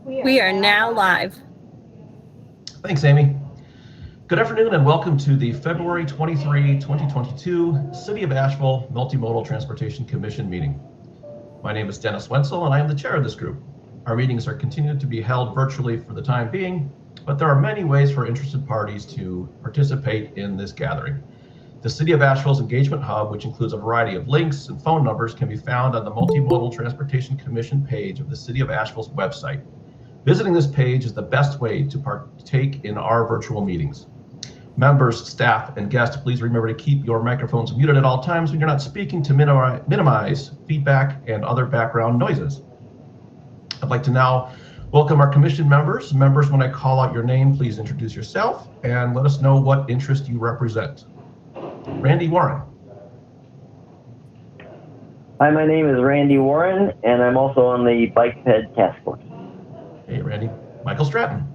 We are now live. Thanks, Amy. Good afternoon and welcome to the February 23, 2022 City of Asheville Multimodal Transportation Commission meeting. My name is Dennis Wenzel and I am the chair of this group. Our meetings are continued to be held virtually for the time being, but there are many ways for interested parties to participate in this gathering. The City of Asheville's engagement hub, which includes a variety of links and phone numbers, can be found on the Multimodal Transportation Commission page of the City of Asheville's website. Visiting this page is the best way to partake in our virtual meetings. Members, staff, and guests, please remember to keep your microphones muted at all times when you're not speaking to minimize feedback and other background noises. I'd like to now welcome our commission members. Members, when I call out your name, please introduce yourself and let us know what interest you represent. Randy Warren. Hi, my name is Randy Warren, and I'm also on the Bike Ped Task Force. Hey, Randy. Michael Stratton.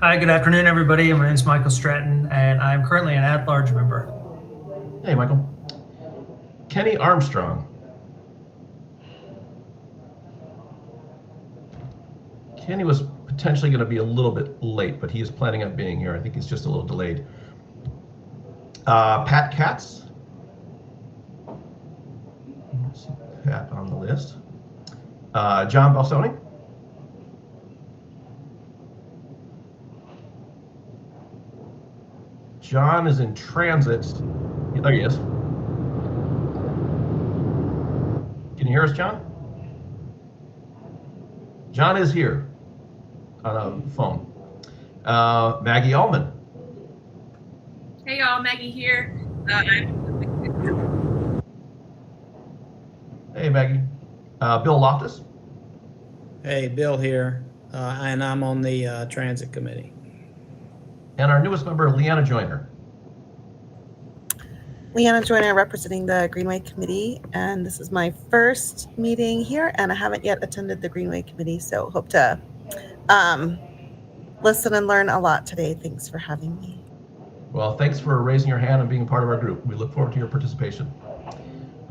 Hi, good afternoon, everybody. My name is Michael Stratton, and I'm currently an at-large member. Hey, Michael. Kenny Armstrong. Kenny was potentially going to be a little bit late, but he is planning on being here. I think he's just a little delayed. Pat Katz. Let's see Pat on the list. John Balsoni. John is in transit. There he is. Can you hear us, John? John is here on a phone. Maggie Allman. Hey y'all, Maggie here. Hey, Maggie. Bill Loftus. Hey, Bill here, and I'm on the Transit Committee. And our newest member, Leanna Joyner. Leanna Joyner, representing the Greenway Committee, and this is my first meeting here, and I haven't yet attended the Greenway Committee, so hope to listen and learn a lot today. Thanks for having me. Well, thanks for raising your hand and being part of our group. We look forward to your participation.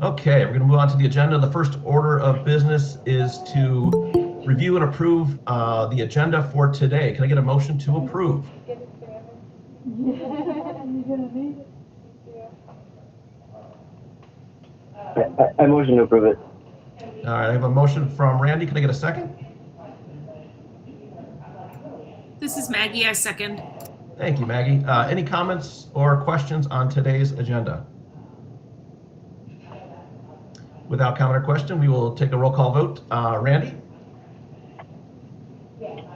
Okay, we're going to move on to the agenda. The first order of business is to review and approve the agenda for today. Can I get a motion to approve? I motion to approve it. All right, I have a motion from Randy. Can I get a second? This is Maggie, I second. Thank you, Maggie. Any comments or questions on today's agenda? Without comment or question, we will take a roll call vote. Randy?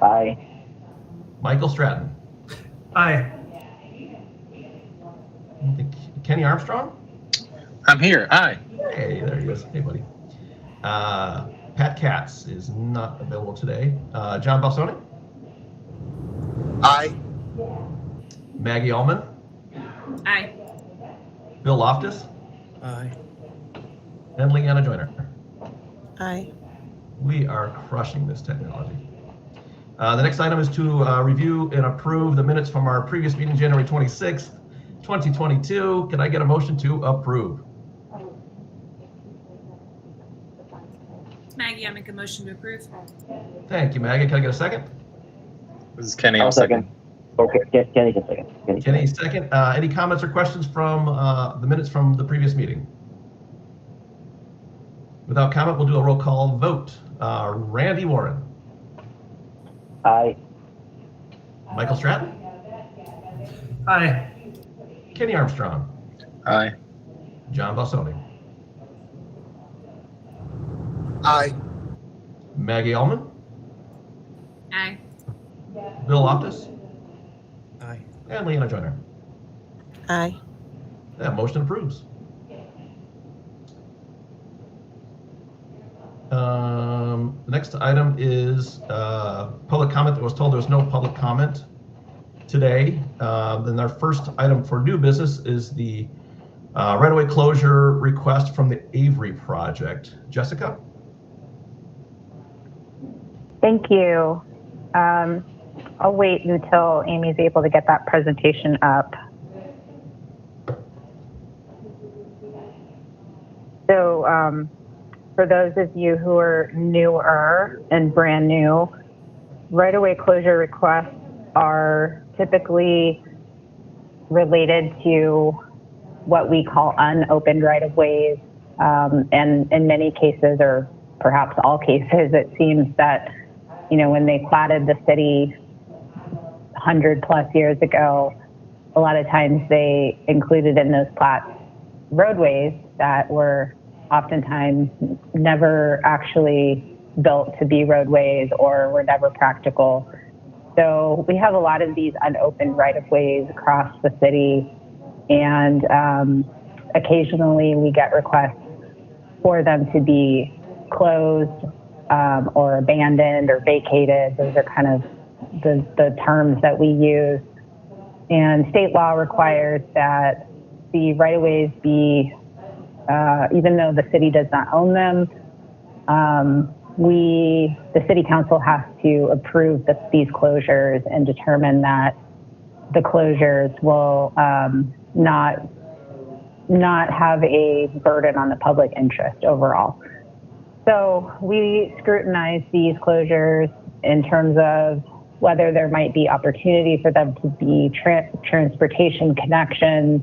Aye. Michael Stratton? Hi. Kenny Armstrong? I'm here. Hi. Hey, there he is. Hey, buddy. Pat Katz is not available today. John Balsoni? Aye. Maggie Allman? Aye. Bill Loftus? Aye. And Leanna Joyner. Aye. We are crushing this technology. The next item is to review and approve the minutes from our previous meeting, January 26th, 2022. Can I get a motion to approve? Maggie, I make a motion to approve. Thank you, Maggie. Can I get a second? This is Kenny. I'll second. Okay, Kenny can second. Kenny, second. Any comments or questions from the minutes from the previous meeting? Without comment, we'll do a roll call vote. Randy Warren. Aye. Michael Stratton. Hi. Kenny Armstrong. Aye. John Balsoni. Aye. Maggie Allman. Aye. Bill Loftus. Aye. And Leanna Joyner. Aye. That motion approves. The next item is public comment. I was told there was no public comment today. Then our first item for new business is the right-of-way closure request from the Avery project. Jessica? Thank you. I'll wait until Amy's able to get that presentation up. So for those of you who are newer and brand new, right-of-way closure requests are typically related to what we call unopened right-of-ways. And in many cases, or perhaps all cases, it seems that, when they platted the city 100+ years ago, a lot of times they included in those plats roadways that were oftentimes never actually built to be roadways or were never practical. So we have a lot of these unopened right-of-ways across the city, and occasionally we get requests for them to be closed or abandoned or vacated. Those are kind of the terms that we use. And state law requires that the right-of-ways be, even though the city does not own them, the city council has to approve these closures and determine that the closures will not have a burden on the public interest overall. So we scrutinize these closures in terms of whether there might be opportunity for them to be transportation connections,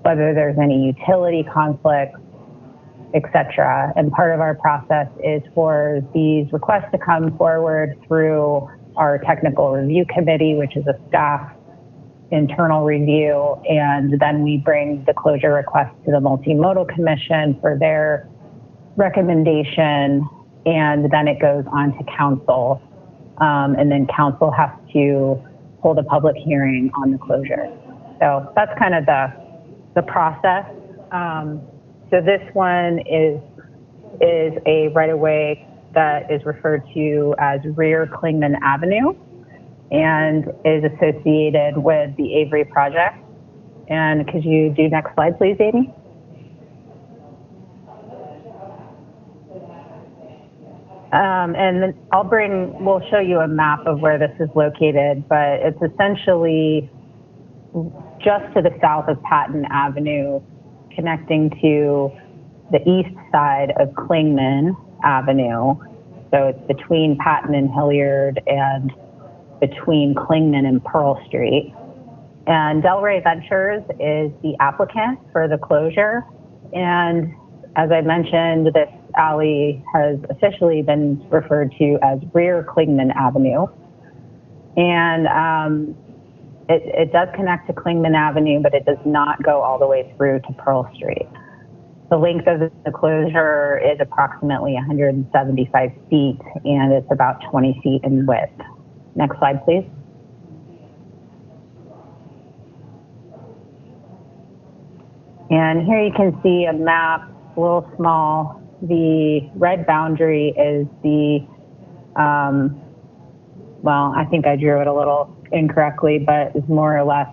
whether there's any utility conflicts, etc. And part of our process is for these requests to come forward through our technical review committee, which is a staff internal review, and then we bring the closure request to the Multimodal Commission for their recommendation, and then it goes on to council. And then council has to hold a public hearing on the closure. So that's kind of the process. So this one is a right-of-way that is referred to as Rear Clingman Avenue and is associated with the Avery project. And could you do next slide, please, Amy? And then we'll show you a map of where this is located, but it's essentially just to the south of Patton Avenue, connecting to the east side of Clingman Avenue. So it's between Patton and Hilliard and between Clingman and Pearl Street. And Delray Ventures is the applicant for the closure. And as I mentioned, this alley has officially been referred to as Rear Clingman Avenue. And it does connect to Clingman Avenue, but it does not go all the way through to Pearl Street. The length of the closure is approximately 175 feet, and it's about 20 feet in width. Next slide, please. And here you can see a map, a little small. The red boundary is the, well, I think I drew it a little incorrectly, but it's more or less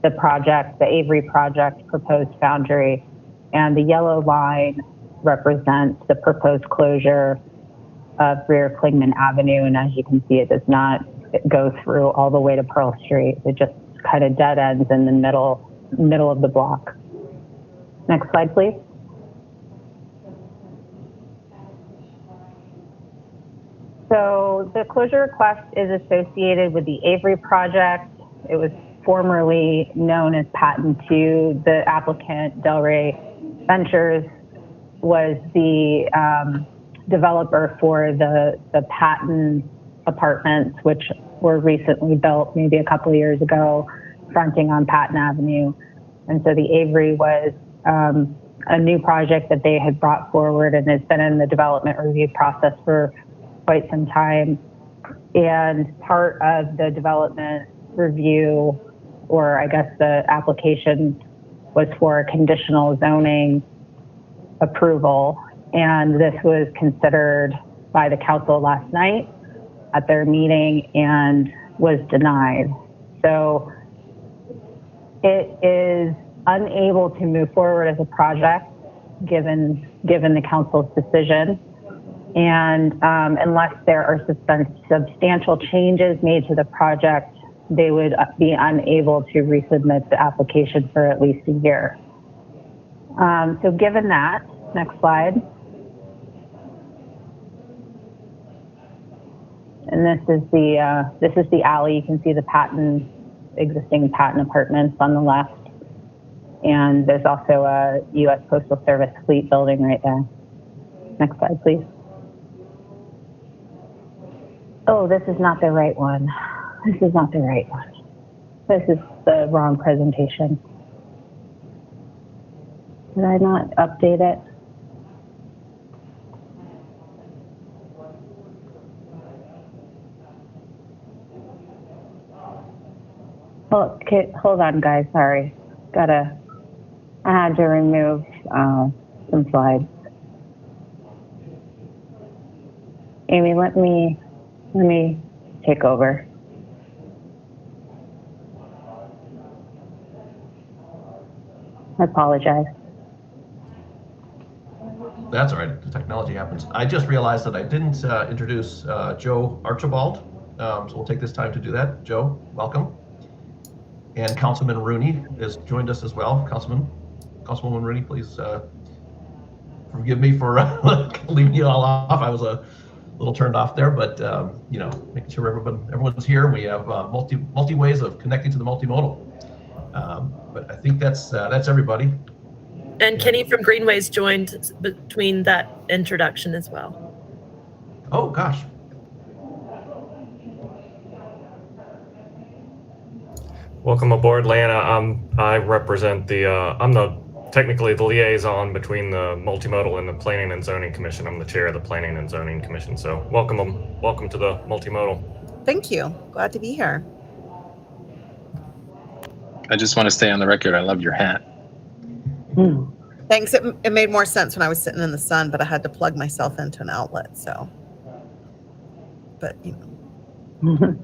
the project, the Avery project proposed boundary. And the yellow line represents the proposed closure of Rear Clingman Avenue. And as you can see, it does not go through all the way to Pearl Street. It just kind of dead ends in the middle of the block. Next slide, please. So the closure request is associated with the Avery project. It was formerly known as Patton 2. The applicant, Delray Ventures, was the developer for the Patton apartments, which were recently built maybe a couple of years ago, fronting on Patton Avenue. And so the Avery was a new project that they had brought forward and has been in the development review process for quite some time. And part of the development review, or I guess the application, was for a conditional zoning approval. And this was considered by the council last night at their meeting and was denied. So it is unable to move forward as a project given the council's decision. And unless there are substantial changes made to the project, they would be unable to resubmit the application for at least a year. So given that, next slide. And this is the alley. You can see the existing patent apartments on the left. And there's also a U.S. Postal Service fleet building right there. Next slide, please. Oh, this is not the right one. This is not the right one. This is the wrong presentation. Did I not update it? Oh, okay, hold on, guys. Sorry. I had to remove some slides. Amy, let me take over. I apologize. That's all right. The technology happens. I just realized that I didn't introduce Joe Archibald, so we'll take this time to do that. Joe, welcome. And Councilman Rooney has joined us as well. Councilwoman Rooney, please forgive me for leaving you all off. I was a little turned off there, but you know, making sure everyone's here. We have multi ways of connecting to the multimodal. But I think that's everybody. And Kenny from Greenways joined between that introduction as well. Oh gosh. Welcome aboard, Lana. I represent I'm technically the liaison between the Multimodal and the Planning and Zoning Commission. I'm the chair of the Planning and Zoning Commission. So welcome to the Multimodal. Thank you. Glad to be here. I just want to stay on the record. I love your hat. Thanks. It made more sense when I was sitting in the sun, but I had to plug myself into an outlet. So, but you know.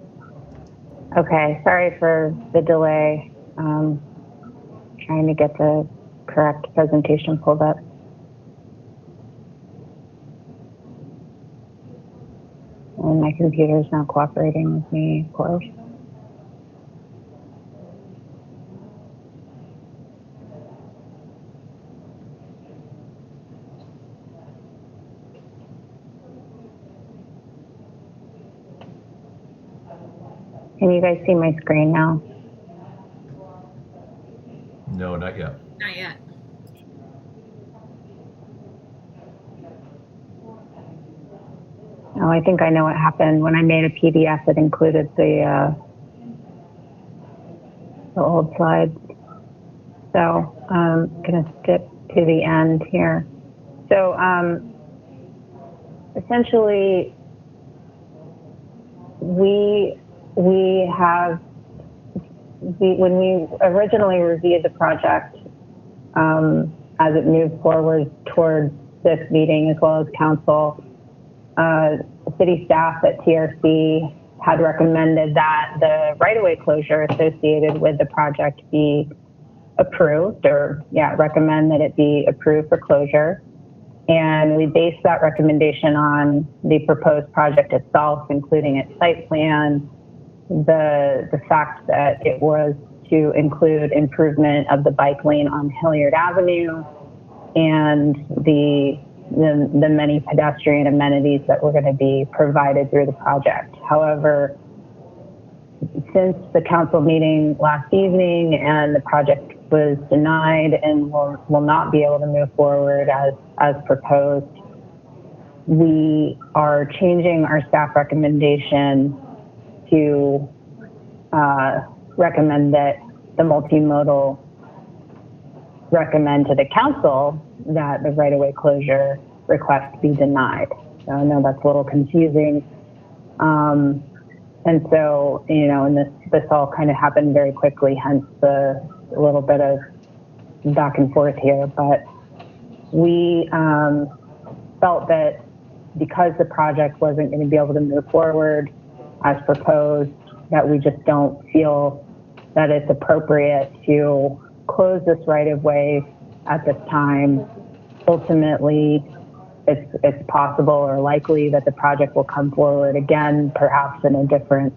Okay, sorry for the delay. Trying to get the correct presentation pulled up. And my computer is not cooperating with me, of course. Can you guys see my screen now? No, not yet. Not yet. Oh, I think I know what happened. When I made a PDF, it included the old slides. So I'm going to skip to the end here. So essentially, when we originally reviewed the project, as it moved forward towards this meeting as well as council, city staff at TRC had recommended that the right-of-way closure associated with the project be approved, recommend that it be approved for closure. And we based that recommendation on the proposed project itself, including its site plan, the fact that it was to include improvement of the bike lane on Hilliard Avenue, and the many pedestrian amenities that were going to be provided through the project. However, since the council meeting last evening and the project was denied and will not be able to move forward as proposed, we are changing our staff recommendation to recommend that the multimodal recommend to the council that the right-of-way closure request be denied. So I know that's a little confusing. And so, you know, and this all kind of happened very quickly, hence the little bit of back and forth here. But we felt that because the project wasn't going to be able to move forward as proposed, that we just don't feel that it's appropriate to close this right-of-way at this time. Ultimately, it's possible or likely that the project will come forward again, perhaps in a different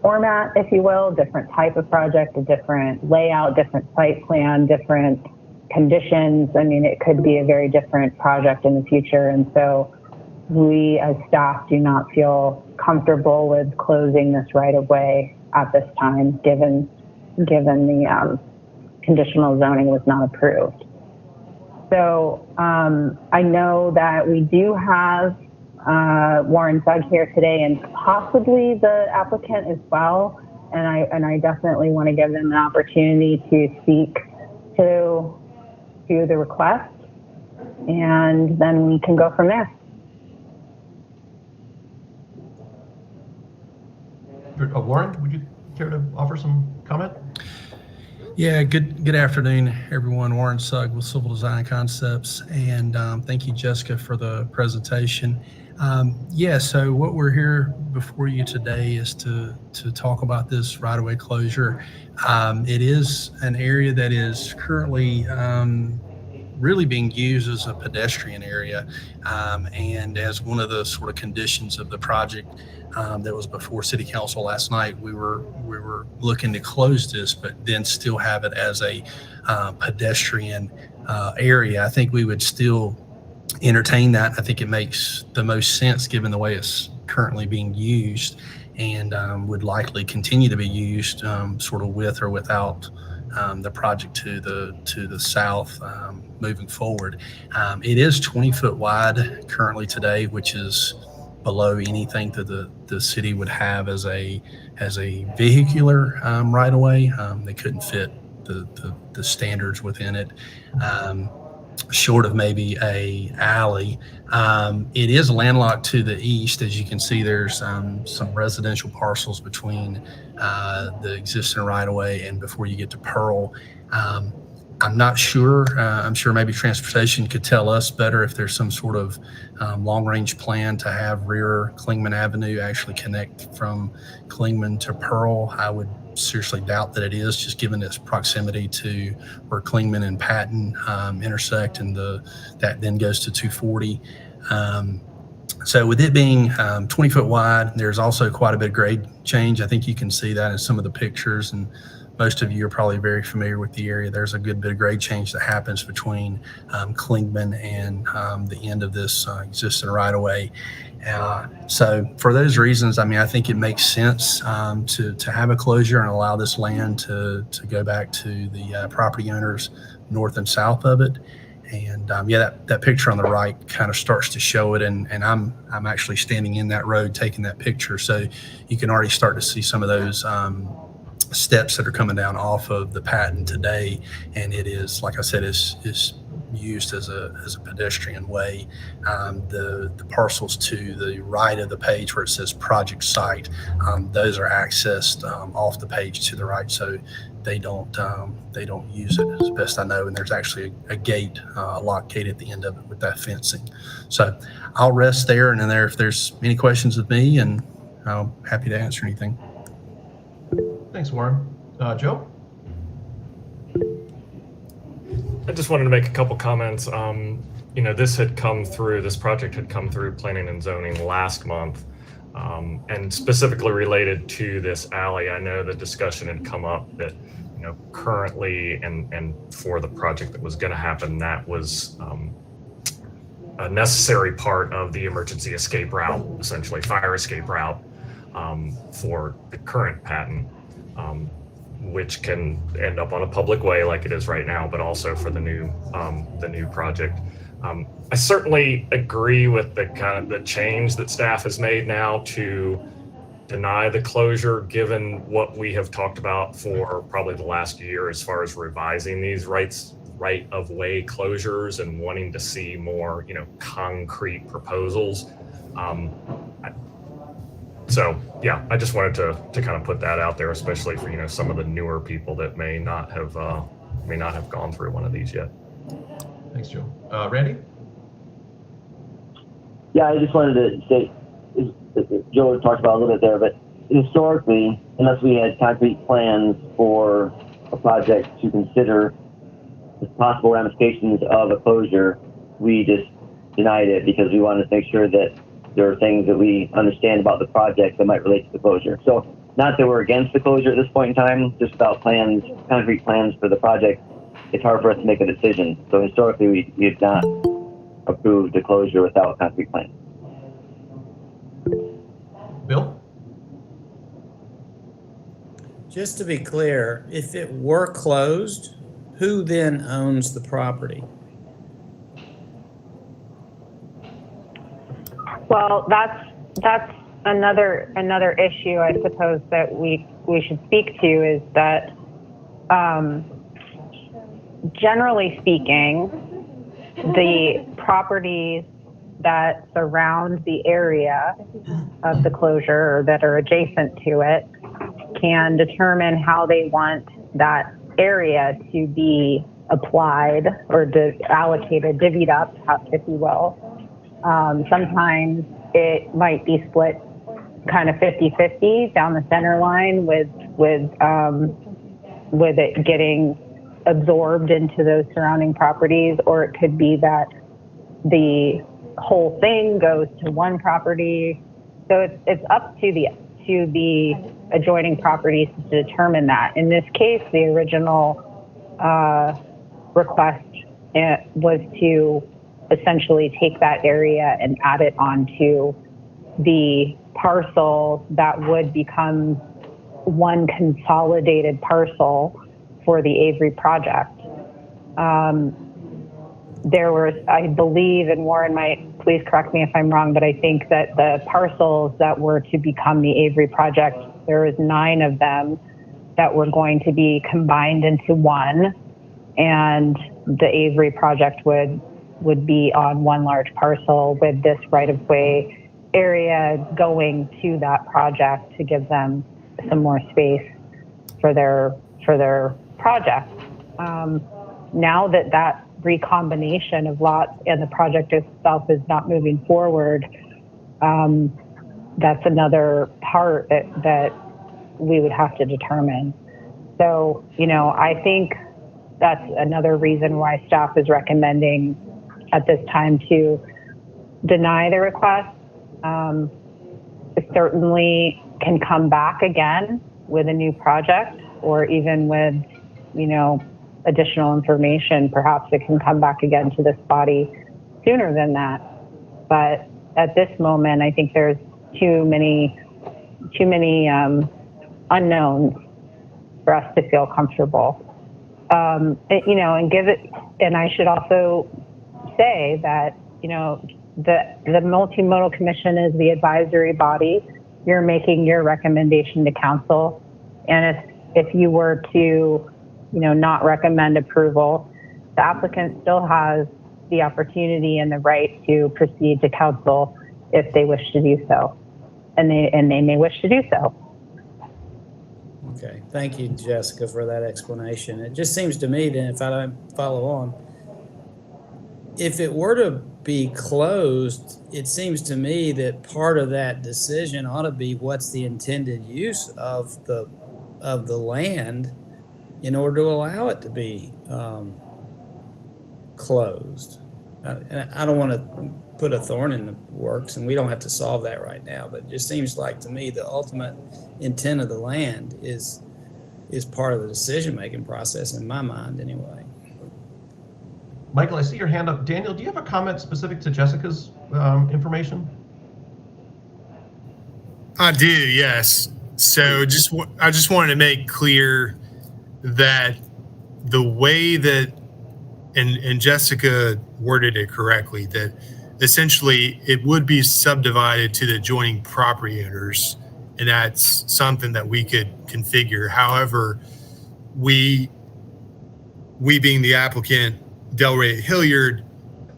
format, if you will, different type of project, a different layout, different site plan, different conditions. I mean, it could be a very different project in the future. And so we as staff do not feel comfortable with closing this right of way at this time, given the conditional zoning was not approved. So I know that we do have Warren Sugg here today, and possibly the applicant as well. And I definitely want to give them an opportunity to speak to the request, and then we can go from there. Warren, would you care to offer some comment? Yeah, good afternoon, everyone. Warren Sugg with Civil Design Concepts, and thank you, Jessica, for the presentation. So what we're here before you today is to talk about this right-of-way closure. It is an area that is currently really being used as a pedestrian area, and as one of the sort of conditions of the project that was before City Council last night, we were looking to close this, but then still have it as a pedestrian area. I think we would still entertain that. I think it makes the most sense given the way it's currently being used, and would likely continue to be used sort of with or without the project to the south moving forward. It is 20 foot wide currently today, which is below anything that the city would have as a vehicular right of way. They couldn't fit the standards within it. Short of maybe a alley. It is landlocked to the east. As you can see, there's some residential parcels between the existing right-of-way and before you get to Pearl. I'm not sure. I'm sure maybe transportation could tell us better if there's some sort of long-range plan to have rear Clingman Avenue actually connect from Clingman to Pearl. I would seriously doubt that it is, just given its proximity to where Clingman and Patton intersect, and that then goes to 240. So with it being 20 foot wide, there's also quite a bit of grade change. I think you can see that in some of the pictures, and most of you are probably very familiar with the area. There's a good bit of grade change that happens between Clingman and the end of this existing right-of-way. So for those reasons, I mean, I think it makes sense to have a closure and allow this land to go back to the property owners north and south of it. And that picture on the right kind of starts to show it, and I'm actually standing in that road taking that picture, so you can already start to see some of those steps that are coming down off of the Patton today, and it is, like I said, is used as a pedestrian way. The parcels to the right of the page where it says project site, those are accessed off the page to the right, so they don't use it as best I know. And there's actually a gate, a lock gate at the end of it with that fencing. So I'll rest there, and then if there's any questions with me, and I'm happy to answer anything. Thanks, Warren. Joe? I just wanted to make a couple comments. This project had come through planning and zoning last month, and specifically related to this alley. I know the discussion had come up that, currently and for the project that was going to happen, that was a necessary part of the emergency escape route, essentially fire escape route, for the current Patton. Which can end up on a public way like it is right now, but also for the new project. I certainly agree with the change that staff has made now to deny the closure, given what we have talked about for probably the last year as far as revising these right of way closures and wanting to see more, concrete proposals. So yeah, I just wanted to kind of put that out there, especially for some of the newer people that may not have gone through one of these yet. Thanks, Joe. Randy? Yeah, I just wanted to say, Joe talked about a little bit there, but historically, unless we had concrete plans for a project to consider the possible ramifications of a closure, we just denied it because we wanted to make sure that there are things that we understand about the project that might relate to the closure. So not that we're against the closure at this point in time, just about plans, concrete plans for the project. It's hard for us to make a decision. So historically, we have not approved the closure without a concrete plan. Just to be clear, if it were closed, who then owns the property? Well, that's another issue, I suppose, that we should speak to is that, generally speaking, the properties that surround the area of the closure or that are adjacent to it can determine how they want that area to be applied or allocated, divvied up, if you will. Sometimes it might be split kind of 50-50 down the center line with it getting absorbed into those surrounding properties, or it could be that the whole thing goes to one property. So it's up to the adjoining properties to determine that. In this case, the original request was to essentially take that area and add it onto the parcel that would become one consolidated parcel for the Avery project. There was, I believe, and Warren might please correct me if I'm wrong, but I think that the parcels that were to become the Avery project, there was 9 of them that were going to be combined into one, and the Avery project would be on one large parcel with this right-of-way area going to that project to give them some more space for their project. Now that recombination of lots and the project itself is not moving forward, that's another part that we would have to determine. So, I think that's another reason why staff is recommending at this time to deny the request. It certainly can come back again with a new project, or even with, additional information. Perhaps it can come back again to this body sooner than that. But at this moment, I think there's too many unknowns for us to feel comfortable. And I should also say that, the Multimodal Commission is the advisory body. You're making your recommendation to council. And if you were to, not recommend approval, the applicant still has the opportunity and the right to proceed to council if they wish to do so. And they may wish to do so. Okay, thank you, Jessica, for that explanation. It just seems to me then, if I don't follow on, if it were to be closed, it seems to me that part of that decision ought to be what's the intended use of the land in order to allow it to be closed. And I don't want to put a thorn in the works, and we don't have to solve that right now, but it just seems like to me the ultimate intent of the land is part of the decision-making process in my mind anyway. Michael, I see your hand up. Daniel, do you have a comment specific to Jessica's information? I do, yes. So I just wanted to make clear that the way that, and Jessica worded it correctly, that essentially it would be subdivided to the adjoining property owners, and that's something that we could configure. However, we being the applicant, Delray at Hilliard,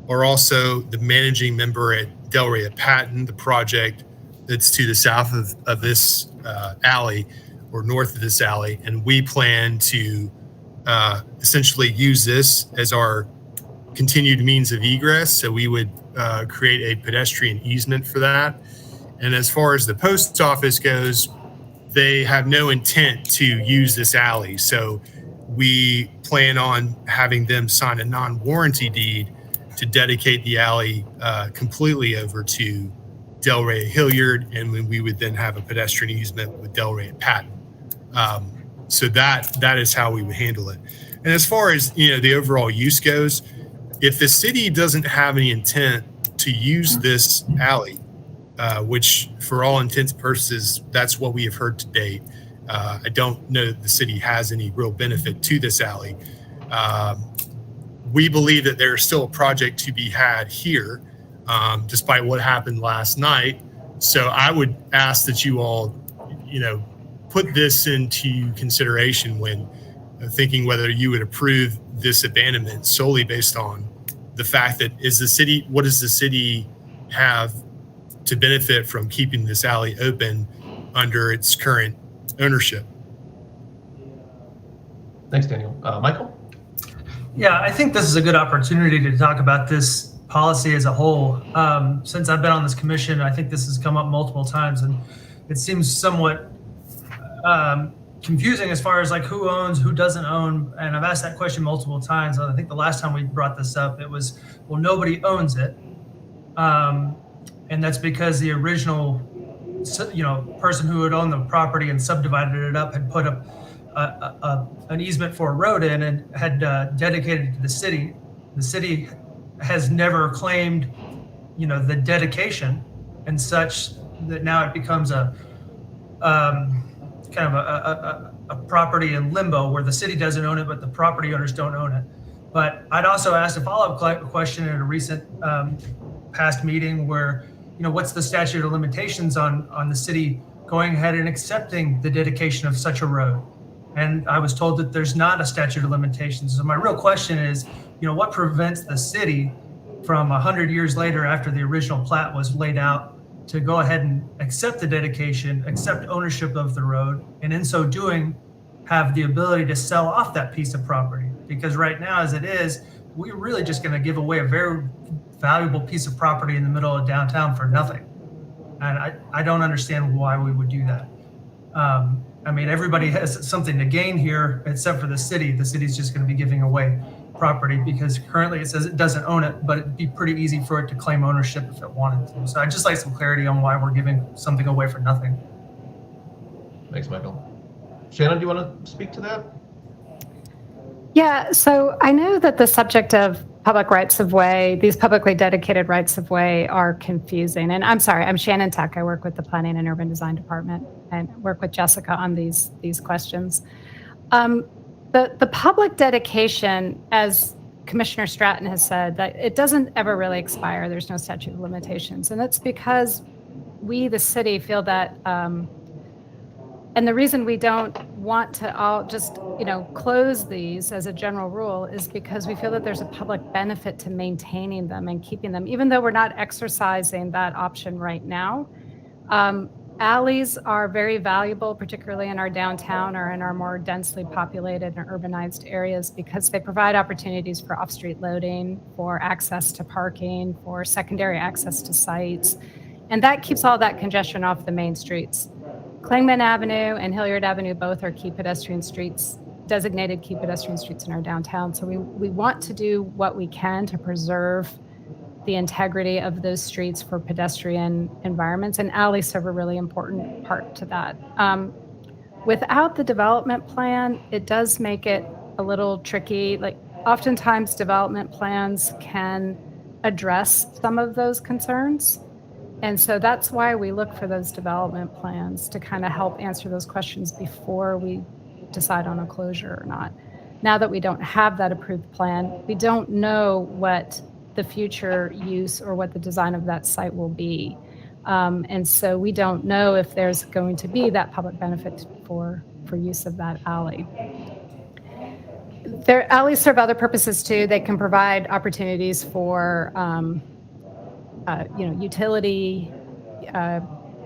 are also the managing member at Delray at Patton, the project that's to the south of this alley, or north of this alley, and we plan to essentially use this as our continued means of egress. So we would create a pedestrian easement for that. And as far as the post office goes, they have no intent to use this alley. So we plan on having them sign a non-warranty deed to dedicate the alley completely over to Delray at Hilliard, and we would then have a pedestrian easement with Delray at Patton. So that is how we would handle it. And as far as the overall use goes, if the city doesn't have any intent to use this alley, which for all intents and purposes, that's what we have heard to date, I don't know that the city has any real benefit to this alley. We believe that there's still a project to be had here, despite what happened last night. So I would ask that you all, put this into consideration when thinking whether you would approve this abandonment solely based on the fact that what does the city have to benefit from keeping this alley open under its current ownership? Thanks, Daniel. Michael? Yeah, I think this is a good opportunity to talk about this policy as a whole. Since I've been on this commission, I think this has come up multiple times, and it seems somewhat confusing as far as like who owns, who doesn't own. And I've asked that question multiple times. I think the last time we brought this up, it was, well, nobody owns it. And that's because the original, person who had owned the property and subdivided it up had put up an easement for a road in and had dedicated it to the city. The city has never claimed, the dedication, and such that now it becomes a kind of a property in limbo where the city doesn't own it, but the property owners don't own it. But I'd also asked a follow-up question at a recent past meeting where, what's the statute of limitations on the city going ahead and accepting the dedication of such a road? And I was told that there's not a statute of limitations. So my real question is, what prevents the city from 100 years later, after the original plat was laid out, to go ahead and accept the dedication, accept ownership of the road, and in so doing, have the ability to sell off that piece of property? Because right now, as it is, we're really just going to give away a very valuable piece of property in the middle of downtown for nothing. And I don't understand why we would do that. Everybody has something to gain here, except for the city. The city's just going to be giving away property because currently it says it doesn't own it, but it'd be pretty easy for it to claim ownership if it wanted to. So I'd just like some clarity on why we're giving something away for nothing. Thanks, Michael. Shannon, do you want to speak to that? Yeah, so I know that the subject of public rights of way, these publicly dedicated rights of way, are confusing. And I'm sorry, I'm Shannon Tech. I work with the Planning and Urban Design Department and work with Jessica on these questions. The public dedication, as Commissioner Stratton has said, that it doesn't ever really expire. There's no statute of limitations. And that's because we, the city, feel that, and the reason we don't want to all just, close these as a general rule is because we feel that there's a public benefit to maintaining them and keeping them, even though we're not exercising that option right now. Alleys are very valuable, particularly in our downtown or in our more densely populated and urbanized areas, because they provide opportunities for off-street loading, for access to parking, for secondary access to sites. And that keeps all that congestion off the main streets. Clingman Avenue and Hilliard Avenue both are key pedestrian streets, designated key pedestrian streets in our downtown. So we want to do what we can to preserve the integrity of those streets for pedestrian environments, and alleys serve a really important part to that. Without the development plan, it does make it a little tricky. Like, oftentimes development plans can address some of those concerns. And so that's why we look for those development plans to kind of help answer those questions before we decide on a closure or not. Now that we don't have that approved plan, we don't know what the future use or what the design of that site will be. And so we don't know if there's going to be that public benefit for use of that alley. Their alleys serve other purposes too. They can provide opportunities for utility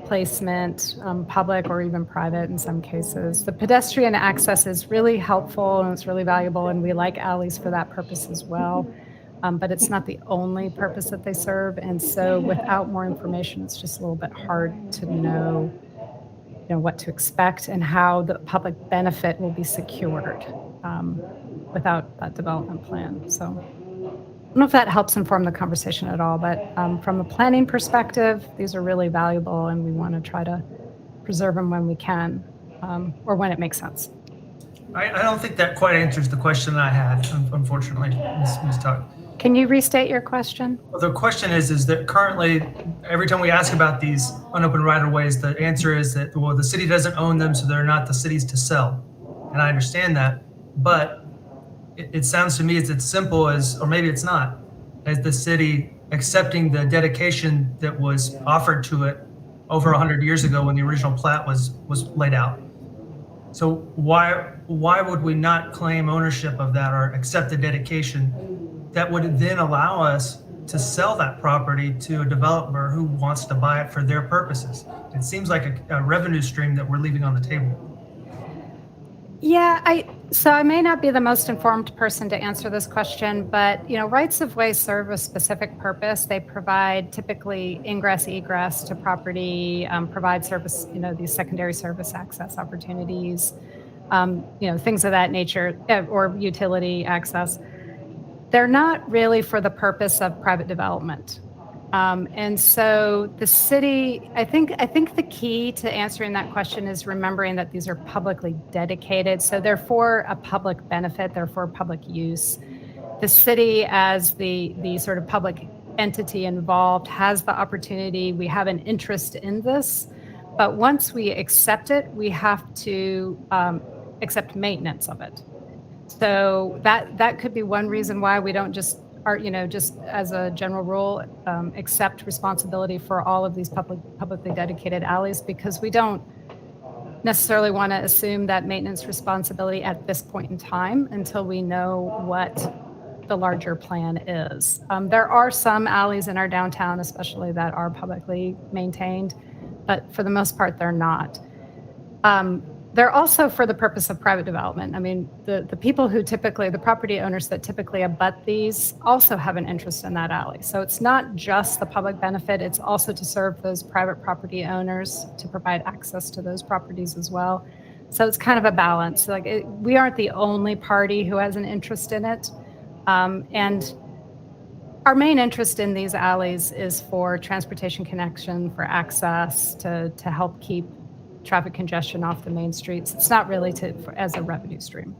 placement, public or even private in some cases. The pedestrian access is really helpful and it's really valuable, and we like alleys for that purpose as well. But it's not the only purpose that they serve. And so without more information, it's just a little bit hard to know, what to expect and how the public benefit will be secured without that development plan. So I don't know if that helps inform the conversation at all, but from a planning perspective, these are really valuable and we want to try to preserve them when we can, or when it makes sense. I don't think that quite answers the question I had, unfortunately, Ms. Tuck. Can you restate your question? Well, the question is that currently, every time we ask about these unopened right-of-ways, the answer is that, well, the city doesn't own them, so they're not the city's to sell. And I understand that, but it sounds to me it's as simple as, or maybe it's not, as the city accepting the dedication that was offered to it over 100 years ago when the original plat was laid out. So why would we not claim ownership of that or accept the dedication that would then allow us to sell that property to a developer who wants to buy it for their purposes? It seems like a revenue stream that we're leaving on the table. Yeah, so I may not be the most informed person to answer this question, but rights of way serve a specific purpose. They provide typically ingress, egress to property, provide service, these secondary service access opportunities, things of that nature, or utility access. They're not really for the purpose of private development. And so the city, I think the key to answering that question is remembering that these are publicly dedicated. So they're for a public benefit, they're for public use. The city, as the sort of public entity involved, has the opportunity. We have an interest in this, but once we accept it, we have to accept maintenance of it. So that could be one reason why we don't just as a general rule, accept responsibility for all of these publicly dedicated alleys, because we don't necessarily want to assume that maintenance responsibility at this point in time until we know what the larger plan is. There are some alleys in our downtown, especially, that are publicly maintained, but for the most part, they're not. They're also for the purpose of private development. I mean, the people who the property owners that typically abut these also have an interest in that alley. So it's not just the public benefit, it's also to serve those private property owners, to provide access to those properties as well. So it's kind of a balance. We aren't the only party who has an interest in it. And our main interest in these alleys is for transportation connection, for access, to help keep traffic congestion off the main streets. It's not really as a revenue stream.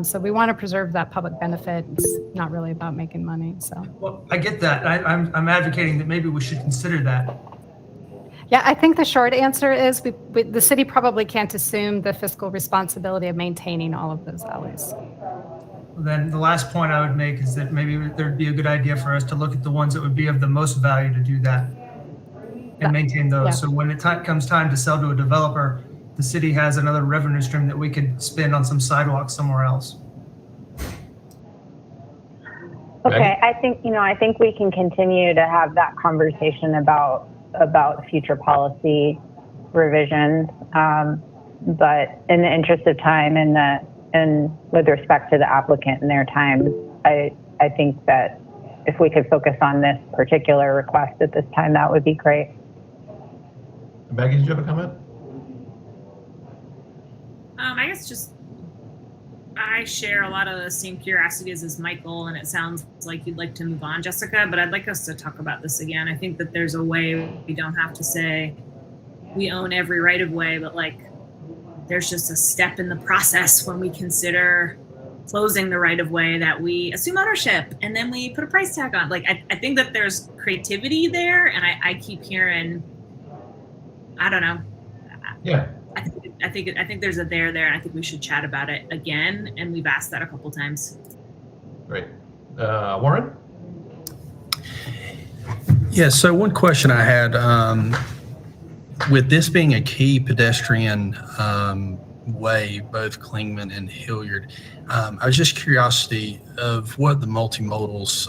So we want to preserve that public benefit. It's not really about making money. So. Well, I get that. I'm advocating that maybe we should consider that. Yeah, I think the short answer is the city probably can't assume the fiscal responsibility of maintaining all of those alleys. Then the last point I would make is that maybe there'd be a good idea for us to look at the ones that would be of the most value to do that and maintain those. Yeah. So when it comes time to sell to a developer, the city has another revenue stream that we could spend on some sidewalks somewhere else. Okay, I think we can continue to have that conversation about future policy revisions. But in the interest of time and with respect to the applicant and their time, I think that if we could focus on this particular request at this time, that would be great. Maggie, did you have a comment? I guess I share a lot of the same curiosities as Michael, and it sounds like you'd like to move on, Jessica, but I'd like us to talk about this again. I think that there's a way we don't have to say we own every right of way, but there's just a step in the process when we consider closing the right of way that we assume ownership and then we put a price tag on. I think that there's creativity there, and I keep hearing, I don't know. Yeah. I think there's a there, and I think we should chat about it again. And we've asked that a couple times. Great. Warren? Yeah, so one question I had, with this being a key pedestrian way, both Klingman and Hilliard, I was just curious of what the Multimodal's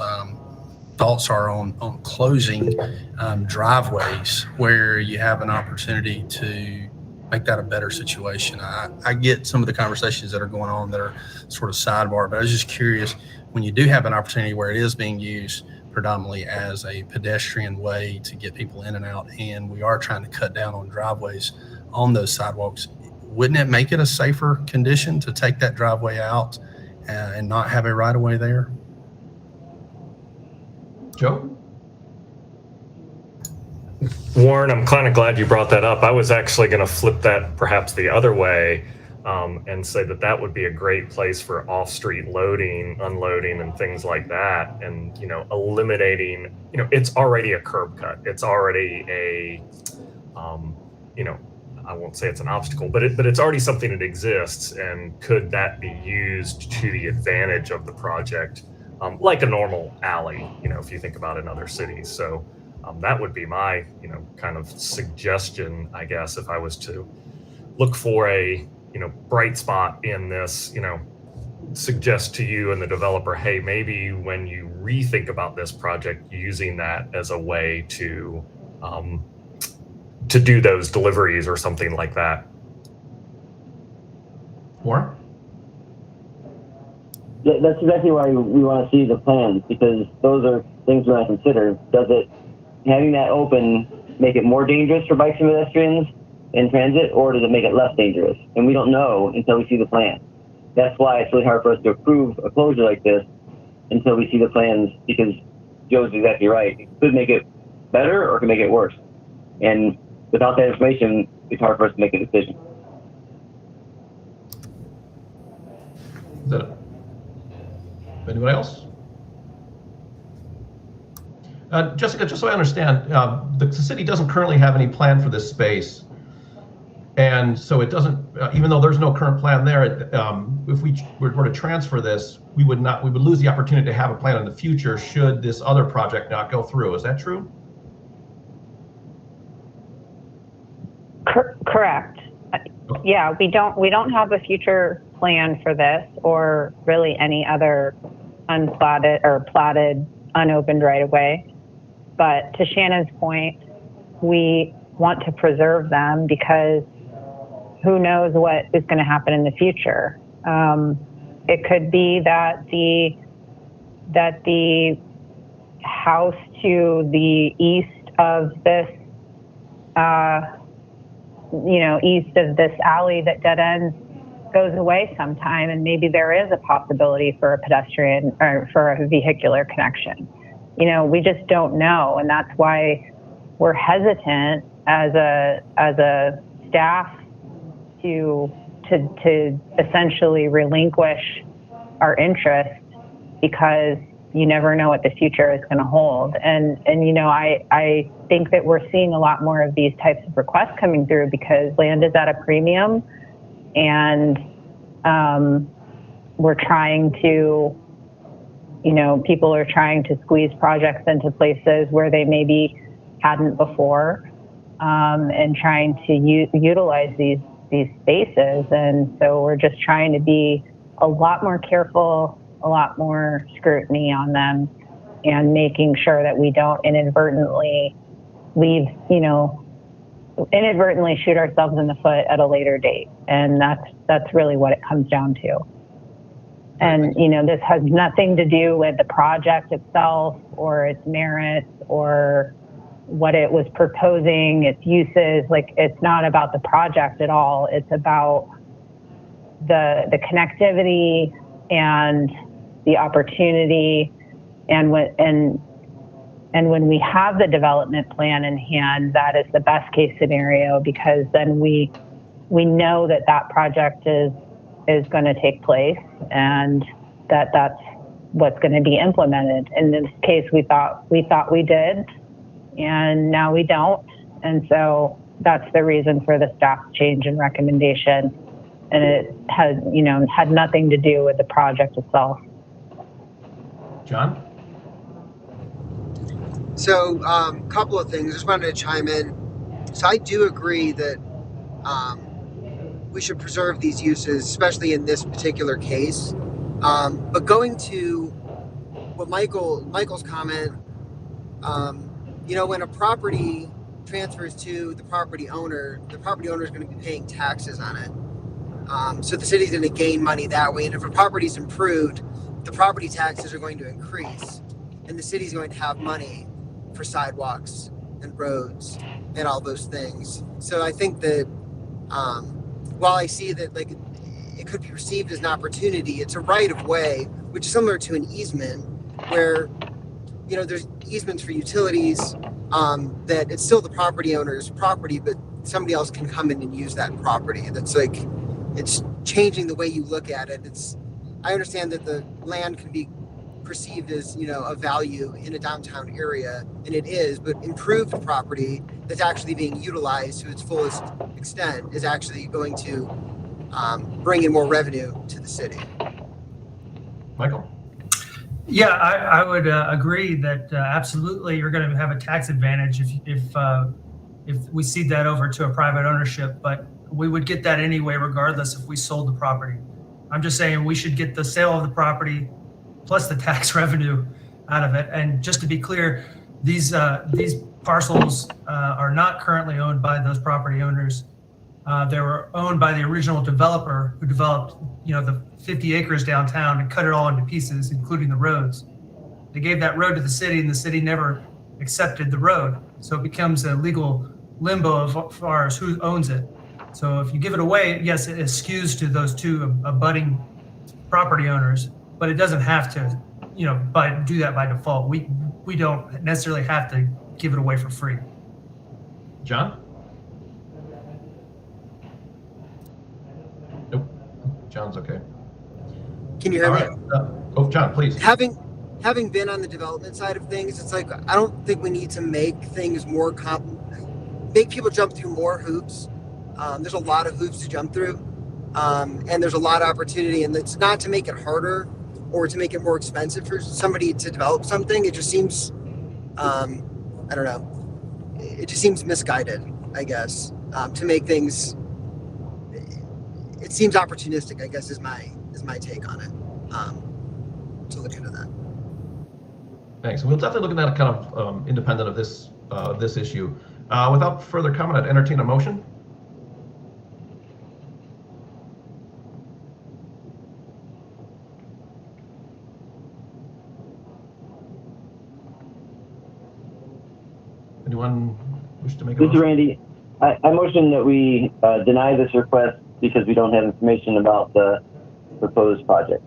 thoughts are on closing driveways where you have an opportunity to make that a better situation. I get some of the conversations that are going on that are sort of sidebar, but I was just curious, when you do have an opportunity where it is being used predominantly as a pedestrian way to get people in and out, and we are trying to cut down on driveways on those sidewalks, wouldn't it make it a safer condition to take that driveway out and not have a right of way there? Joe? Warren, I'm kind of glad you brought that up. I was actually going to flip that perhaps the other way. and say that that would be a great place for off-street loading, unloading, and things like that. And, eliminating, it's already a curb cut. It's already a, I won't say it's an obstacle, but it's already something that exists. And could that be used to the advantage of the project, like a normal alley, if you think about in other cities? So that would be my, kind of suggestion, I guess, if I was to look for a, bright spot in this, suggest to you and the developer, hey, maybe when you rethink about this project, using that as a way to do those deliveries or something like that. Warren? Yeah, that's exactly why we want to see the plans, because those are things we want to consider. Does it, having that open, make it more dangerous for bikes and pedestrians in transit, or does it make it less dangerous? And we don't know until we see the plan. That's why it's really hard for us to approve a closure like this until we see the plans, because Joe's exactly right. It could make it better or it could make it worse. And without that information, it's hard for us to make a decision. Is that it? Anybody else? Jessica, just so I understand, the city doesn't currently have any plan for this space. And so it doesn't, even though there's no current plan there, if we were to transfer this, we would lose the opportunity to have a plan in the future should this other project not go through. Is that true? Correct. Yeah, we don't have a future plan for this or really any other unplatted or platted unopened right of way. But to Shannon's point, we want to preserve them because who knows what is going to happen in the future. It could be that the house to the east of this, east of this alley that dead ends goes away sometime, and maybe there is a possibility for a pedestrian or for a vehicular connection. We just don't know, and that's why we're hesitant as a staff to essentially relinquish our interest, because you never know what the future is going to hold. And I think that we're seeing a lot more of these types of requests coming through because land is at a premium, and we're trying to, people are trying to squeeze projects into places where they maybe hadn't before, and trying to utilize these spaces. And so we're just trying to be a lot more careful, a lot more scrutiny on them, and making sure that we don't inadvertently shoot ourselves in the foot at a later date. And that's really what it comes down to. And, this has nothing to do with the project itself or its merits or what it was proposing, its uses. Like, it's not about the project at all. It's about the connectivity and the opportunity. And when we have the development plan in hand, that is the best case scenario, because then we know that project is going to take place, and that's what's going to be implemented. In this case, we thought we did, and now we don't. And so that's the reason for the staff change in recommendation. And it had nothing to do with the project itself. John? So a couple of things, just wanted to chime in. So I do agree that we should preserve these uses, especially in this particular case. But going to what Michael's comment, when a property transfers to the property owner is going to be paying taxes on it. So the city's going to gain money that way. And if a property's improved, the property taxes are going to increase, and the city's going to have money for sidewalks and roads and all those things. So I think that while I see that it could be perceived as an opportunity, it's a right of way, which is similar to an easement, where there's easements for utilities, that it's still the property owner's property, but somebody else can come in and use that property. That's it's changing the way you look at it. I understand that the land can be perceived as, a value in a downtown area, and it is, but improved property that's actually being utilized to its fullest extent is actually going to bring in more revenue to the city. Michael? Yeah, I would agree that absolutely you're going to have a tax advantage if we cede that over to a private ownership, but we would get that anyway, regardless if we sold the property. I'm just saying we should get the sale of the property plus the tax revenue out of it. And just to be clear, these parcels are not currently owned by those property owners. They were owned by the original developer who developed, the 50 acres downtown and cut it all into pieces, including the roads. They gave that road to the city, and the city never accepted the road. So it becomes a legal limbo as far as who owns it. So if you give it away, yes, it skews to those two abutting property owners, but it doesn't have to, do that by default. We don't necessarily have to give it away for free. John? Nope. John's okay. Can you hear me? Right. John, please. Having been on the development side of things, it's like, I don't think we need to make things more make people jump through more hoops. There's a lot of hoops to jump through, and there's a lot of opportunity, and it's not to make it harder or to make it more expensive for somebody to develop something. It just seems, I don't know, it just seems misguided, I guess, to make things, it seems opportunistic, I guess, is my take on it, to look into that. Thanks. We'll definitely look at that kind of independent of this issue. Without further comment, I'd entertain a motion. Anyone wish to make a This is motion? Randy. I motion that we deny this request because we don't have information about the proposed project.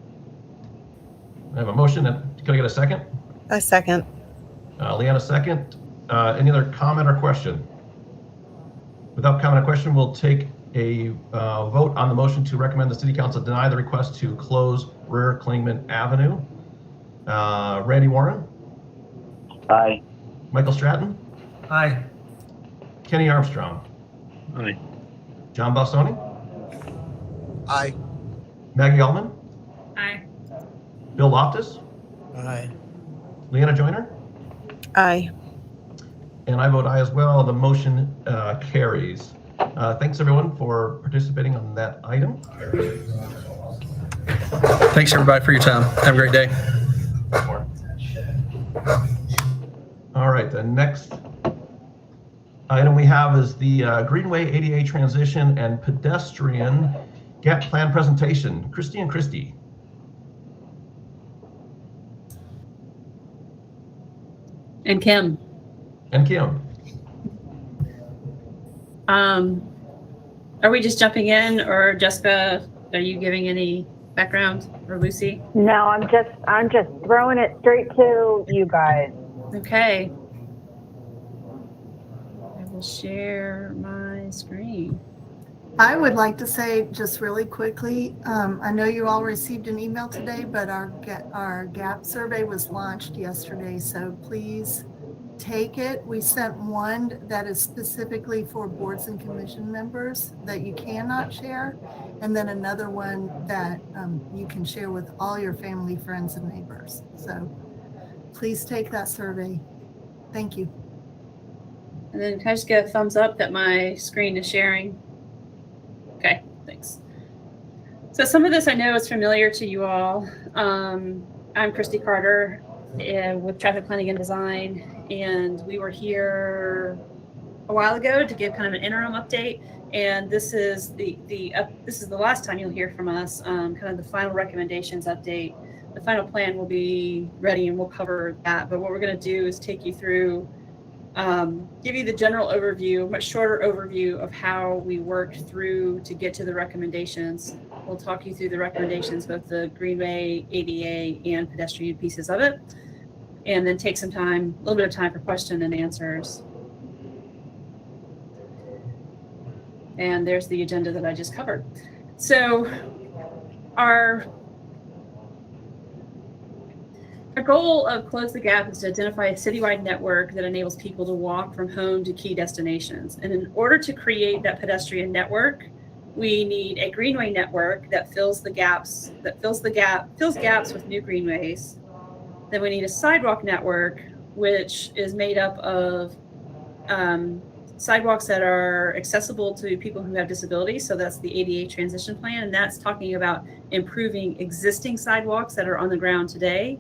I have a motion. Can I get a second? A second. Leanna, second. Any other comment or question? Without comment or question, we'll take a vote on the motion to recommend the City Council deny the request to close Rear Klingman Avenue. Randy Warren? Aye. Michael Stratton? Aye. Kenny Armstrong? Aye. John Bassoni? Aye. Maggie Ullman? Aye. Bill Loftus? Aye. Leanna Joyner? Aye. And I vote aye as well. The motion carries. Thanks everyone for participating on that item. Thanks everybody for your time. Have a great day. All right, the next item we have is the Greenway ADA transition and pedestrian Gaap plan presentation. Christy and Christy. And Kim. And Kim. Are we just jumping in, or Jessica, are you giving any background, or Lucy? No, I'm just throwing it straight to you guys. Okay. I will share my screen. I would like to say just really quickly, I know you all received an email today, but our Gaap survey was launched yesterday, so please take it. We sent one that is specifically for boards and commission members that you cannot share, and then another one that you can share with all your family, friends, and neighbors. So please take that survey. Thank you. And then can I just get a thumbs up that my screen is sharing? Okay, thanks. So some of this I know is familiar to you all. I'm Christy Carter with Traffic Planning and Design, and we were here a while ago to give kind of an interim update. And this is this is the last time you'll hear from us. Kind of the final recommendations update. The final plan will be ready, and we'll cover that. But what we're going to do is take you through. Give you the general overview, much shorter overview of how we worked through to get to the recommendations. We'll talk you through the recommendations, both the Greenway, ADA, and pedestrian pieces of it, and then take some time, a little bit of time for question and answers. And there's the agenda that I just covered. So our goal of Close the Gap is to identify a citywide network that enables people to walk from home to key destinations. And in order to create that pedestrian network, we need a greenway network that fills gaps with new greenways. Then we need a sidewalk network, which is made up of sidewalks that are accessible to people who have disabilities. So that's the ADA transition plan. And that's talking about improving existing sidewalks that are on the ground today.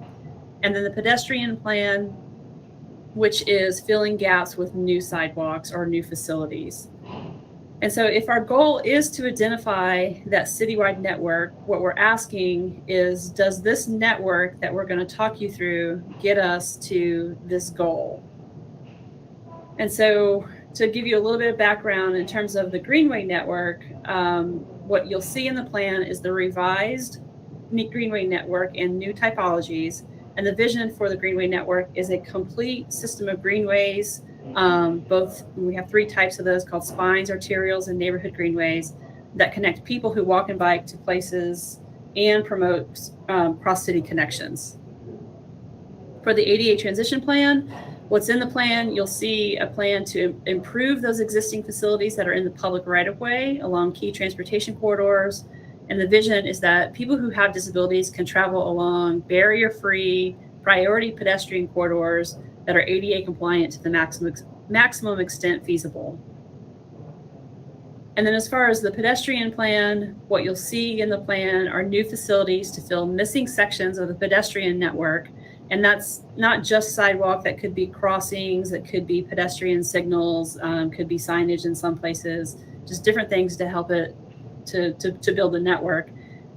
And then the pedestrian plan, which is filling gaps with new sidewalks or new facilities. And so if our goal is to identify that citywide network, what we're asking is, does this network that we're going to talk you through get us to this goal? And so to give you a little bit of background in terms of the Greenway Network, what you'll see in the plan is the revised Greenway Network and new typologies. And the vision for the Greenway Network is a complete system of greenways. We have 3 types of those called spines, arterials, and neighborhood greenways that connect people who walk and bike to places and promote cross-city connections. For the ADA transition plan, what's in the plan, you'll see a plan to improve those existing facilities that are in the public right-of-way along key transportation corridors. And the vision is that people who have disabilities can travel along barrier-free, priority pedestrian corridors that are ADA compliant to the maximum extent feasible. And then as far as the pedestrian plan, what you'll see in the plan are new facilities to fill missing sections of the pedestrian network. And that's not just sidewalk, that could be crossings, that could be pedestrian signals, could be signage in some places, just different things to help it to build a network.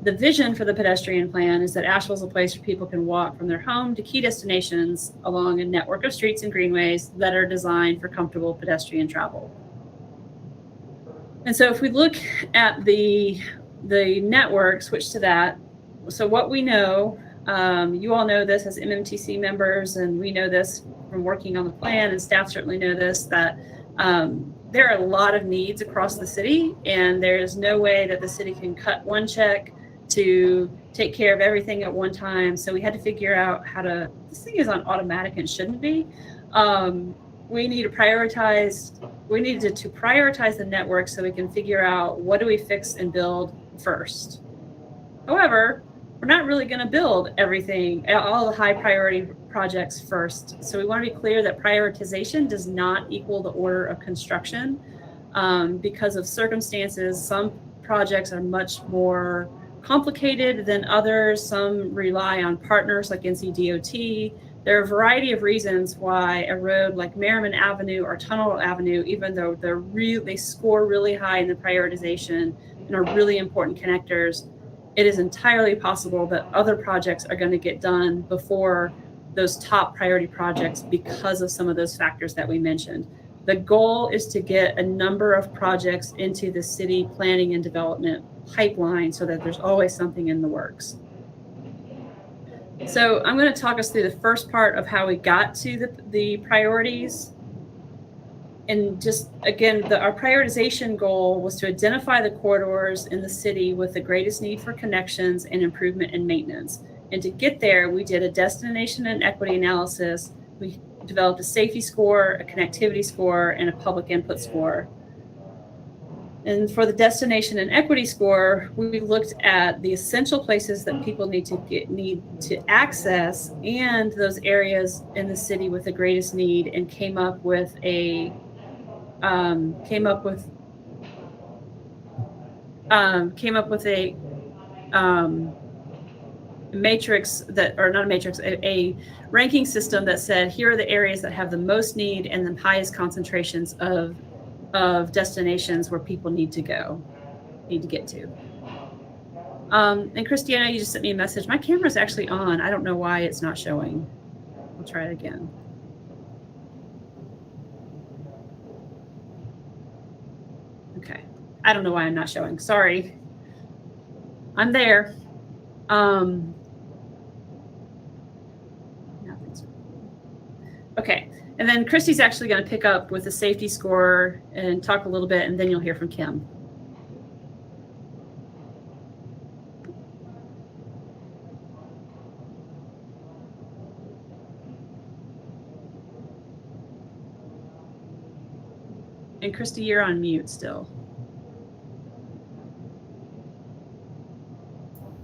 The vision for the pedestrian plan is that Asheville is a place where people can walk from their home to key destinations along a network of streets and greenways that are designed for comfortable pedestrian travel. And so if we look at the network, switch to that. So what we know, you all know this as MMTC members, and we know this from working on the plan, and staff certainly know this, that there are a lot of needs across the city, and there is no way that the city can cut one check to take care of everything at one time. So we had to figure out how to, this thing is on automatic and shouldn't be. We need to prioritize the network so we can figure out what do we fix and build first. However, we're not really going to build everything, all the high priority projects first. So we want to be clear that prioritization does not equal the order of construction. Because of circumstances, some projects are much more complicated than others. Some rely on partners like NCDOT. There are a variety of reasons why a road like Merriman Avenue or Tunnel Avenue, even though they score really high in the prioritization and are really important connectors, it is entirely possible that other projects are going to get done before those top priority projects because of some of those factors that we mentioned. The goal is to get a number of projects into the city planning and development pipeline so that there's always something in the works. So I'm going to talk us through the first part of how we got to the priorities. And just again, our prioritization goal was to identify the corridors in the city with the greatest need for connections and improvement and maintenance. And to get there, we did a destination and equity analysis. We developed a safety score, a connectivity score, and a public input score. And for the destination and equity score, we looked at the essential places that people need to access and those areas in the city with the greatest need, and came up with a matrix that, or not a matrix, a ranking system that said, here are the areas that have the most need and the highest concentrations of destinations where people need to get to. And Christiana, you just sent me a message. My camera's actually on. I don't know why it's not showing. I'll try it again. Okay. I don't know why I'm not showing. Sorry. I'm there. Okay. And then Christy's actually going to pick up with the safety score and talk a little bit, and then you'll hear from Kim. And Christy, you're on mute still.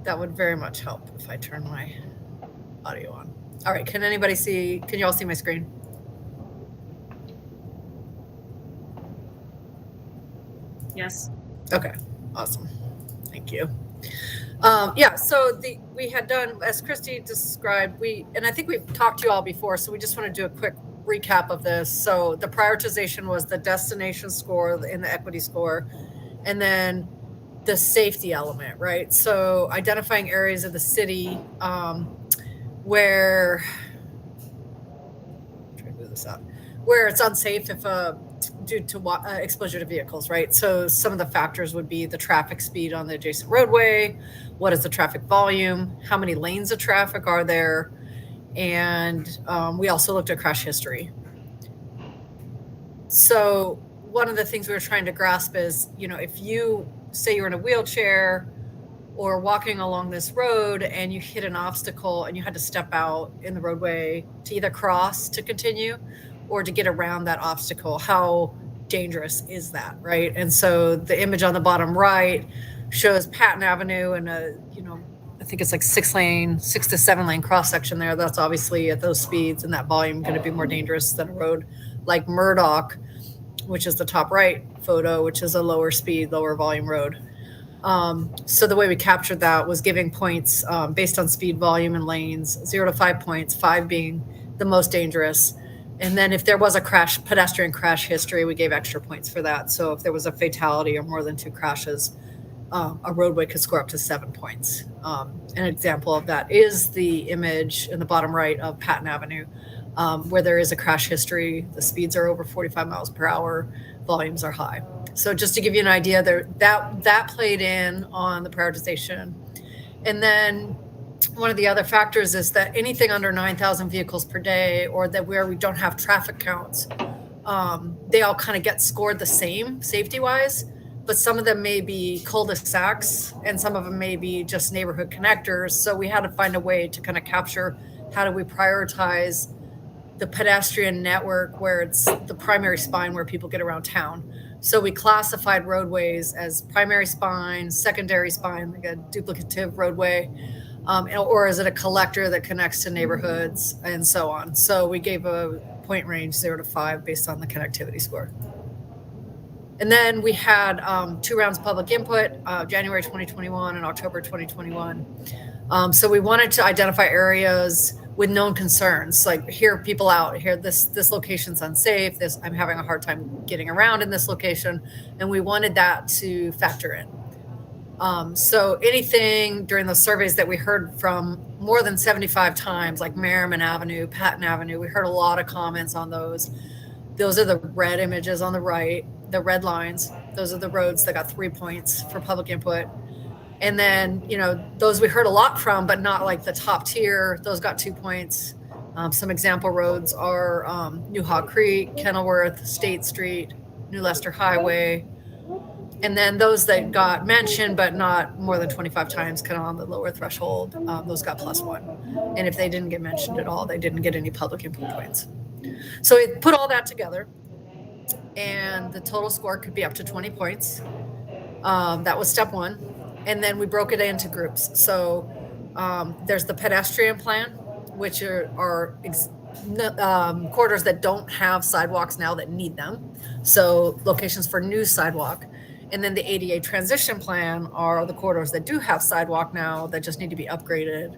That would very much help if I turn my audio on. All right, can you all see my screen? Yes. Okay, awesome. Thank you. So we had done, as Christy described, and I think we've talked to you all before, so we just want to do a quick recap of this. So the prioritization was the destination score and the equity score, and then the safety element, right? So identifying areas of the city where, try to move this up, where it's unsafe if due to exposure to vehicles, right? So some of the factors would be the traffic speed on the adjacent roadway, what is the traffic volume, how many lanes of traffic are there, and we also looked at crash history. So one of the things we were trying to grasp is, if you say you're in a wheelchair or walking along this road and you hit an obstacle and you had to step out in the roadway to either cross to continue or to get around that obstacle, how dangerous is that, right? And so the image on the bottom right shows Patton Avenue and I think it's like 6 to 7 lane cross section there. That's obviously at those speeds and that volume going to be more dangerous than a road like Murdoch, which is the top right photo, which is a lower speed, lower volume road. So the way we captured that was giving points based on speed, volume, and lanes, 0 to 5 points, 5 being the most dangerous. And then if there was a pedestrian crash history, we gave extra points for that. So if there was a fatality or more than 2 crashes, a roadway could score up to 7 points. An example of that is the image in the bottom right of Patton Avenue, where there is a crash history. The speeds are over 45 miles per hour, volumes are high. So just to give you an idea, that played in on the prioritization. And then one of the other factors is that anything under 9,000 vehicles per day, or that where we don't have traffic counts, they all kind of get scored the same safety-wise, but some of them may be cul-de-sacs and some of them may be just neighborhood connectors. So we had to find a way to kind of capture how do we prioritize the pedestrian network where it's the primary spine where people get around town. So we classified roadways as primary spine, secondary spine, like a duplicative roadway, or is it a collector that connects to neighborhoods and so on. So we gave a point range 0 to 5 based on the connectivity score. And then we had 2 rounds of public input, January 2021 and October 2021. So we wanted to identify areas with known concerns, like hear people out here, this location's unsafe, I'm having a hard time getting around in this location, and we wanted that to factor in. So anything during the surveys that we heard from more than 75 times, like Merriman Avenue, Patton Avenue, we heard a lot of comments on those. Those are the red images on the right, the red lines. Those are the roads that got 3 points for public input. And then, those we heard a lot from, but not like the top tier, those got 2 points. Some example roads are New Hog Creek, Kenilworth, State Street, New Leicester Highway. And then those that got mentioned, but not more than 25 times, kind of on the lower threshold, those got +1. And if they didn't get mentioned at all, they didn't get any public input points. So we put all that together, and the total score could be up to 20 points. That was step 1. And then we broke it into groups. So there's the pedestrian plan, which are corridors that don't have sidewalks now that need them. So locations for new sidewalk. And then the ADA transition plan are the corridors that do have sidewalk now that just need to be upgraded.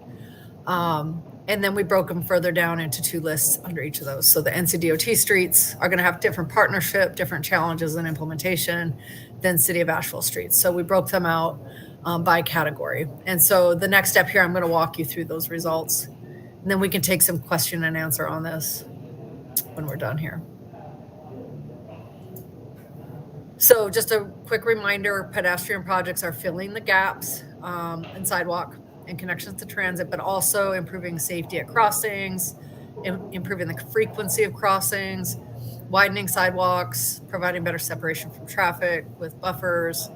And then we broke them further down into 2 lists under each of those. So the NCDOT streets are going to have different partnership, different challenges and implementation than City of Asheville streets. So we broke them out by category. And so the next step here, I'm going to walk you through those results. And then we can take some question and answer on this when we're done here. So just a quick reminder, pedestrian projects are filling the gaps in sidewalk and connections to transit, but also improving safety at crossings, improving the frequency of crossings, widening sidewalks, providing better separation from traffic with buffers.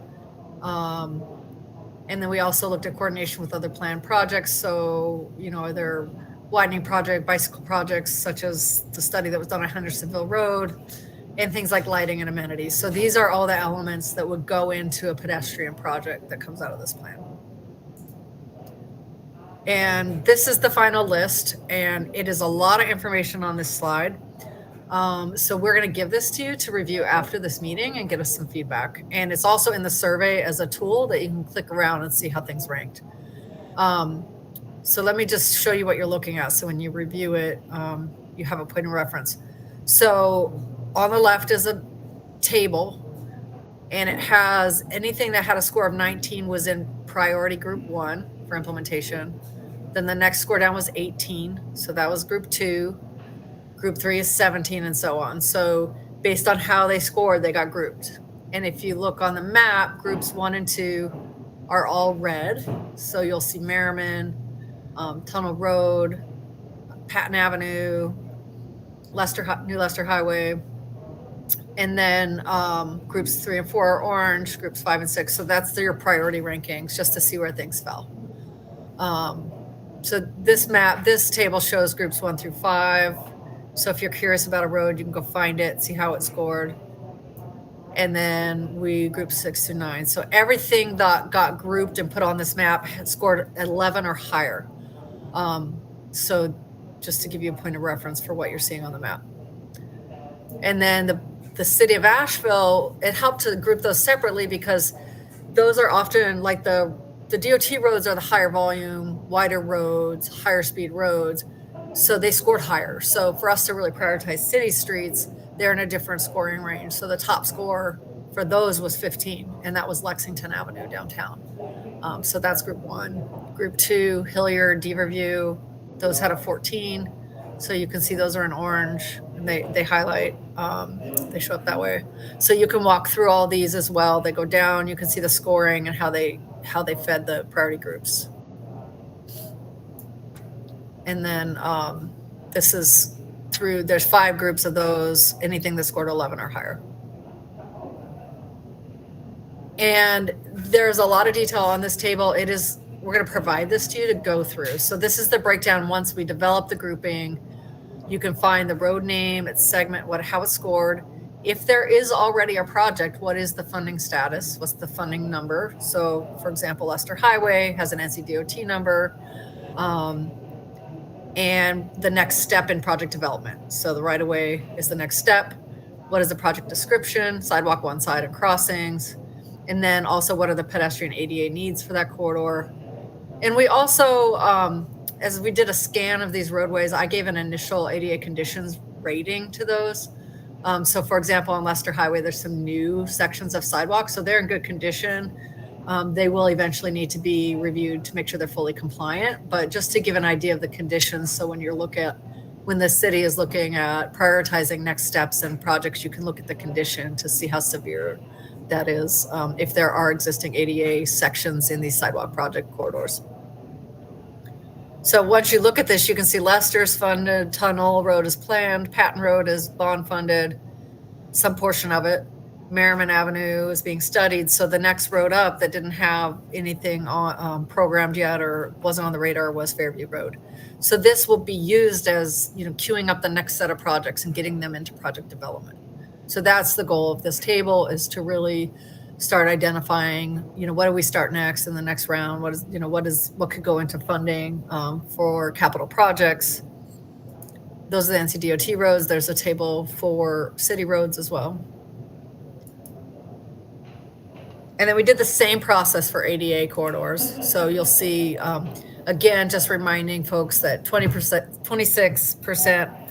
And then we also looked at coordination with other planned projects. So, either widening project, bicycle projects, such as the study that was done on Hendersonville Road, and things like lighting and amenities. So these are all the elements that would go into a pedestrian project that comes out of this plan. And this is the final list, and it is a lot of information on this slide. So we're going to give this to you to review after this meeting and get us some feedback. And it's also in the survey as a tool that you can click around and see how things ranked. So let me just show you what you're looking at. So when you review it, you have a point of reference. So on the left is a table, and it has anything that had a score of 19 was in priority group 1 for implementation. Then the next score down was 18. So that was group 2. Group 3 is 17, and so on. So based on how they scored, they got grouped. And if you look on the map, groups 1 and 2 are all red. So you'll see Merriman, Tunnel Road, Patton Avenue, New Leicester Highway. And then groups 3 and 4 are orange, groups 5 and 6. So that's your priority rankings, just to see where things fell. So this table shows groups 1 through 5. So if you're curious about a road, you can go find it, see how it scored. And then we group 6 through 9. So everything that got grouped and put on this map had scored 11 or higher. So just to give you a point of reference for what you're seeing on the map. And then the city of Asheville, it helped to group those separately because those are often like the DOT roads are the higher volume, wider roads, higher speed roads. So they scored higher. So for us to really prioritize city streets, they're in a different scoring range. So the top score for those was 15, and that was Lexington Avenue downtown. So that's group 1. Group 2, Hilliard, Deever View, those had a 14. So you can see those are in orange, and they highlight, they show up that way. So you can walk through all these as well. They go down, you can see the scoring and how they fed the priority groups. And then this is through, there's 5 groups of those, anything that scored 11 or higher. And there's a lot of detail on this table. We're going to provide this to you to go through. So this is the breakdown. Once we develop the grouping, you can find the road name, its segment, how it scored. If there is already a project, what is the funding status? What's the funding number? So for example, Leicester Highway has an NCDOT number. And the next step in project development. So the right of way is the next step. What is the project description? Sidewalk, one side, and crossings. And then also what are the pedestrian ADA needs for that corridor? And we also, as we did a scan of these roadways, I gave an initial ADA conditions rating to those. So for example, on Leicester Highway, there's some new sections of sidewalks. So they're in good condition. They will eventually need to be reviewed to make sure they're fully compliant, but just to give an idea of the conditions. So when the city is looking at prioritizing next steps and projects, you can look at the condition to see how severe that is, if there are existing ADA sections in these sidewalk project corridors. So once you look at this, you can see Leicester's funded, Tunnel Road is planned, Patton Road is bond funded, some portion of it. Merriman Avenue is being studied. So the next road up that didn't have anything on programmed yet or wasn't on the radar was Fairview Road. So this will be used as, queuing up the next set of projects and getting them into project development. So that's the goal of this table, is to really start identifying, what do we start next in the next round? What could go into funding for capital projects? Those are the NCDOT roads. There's a table for city roads as well. And then we did the same process for ADA corridors. So you'll see, again, just reminding folks that 26%,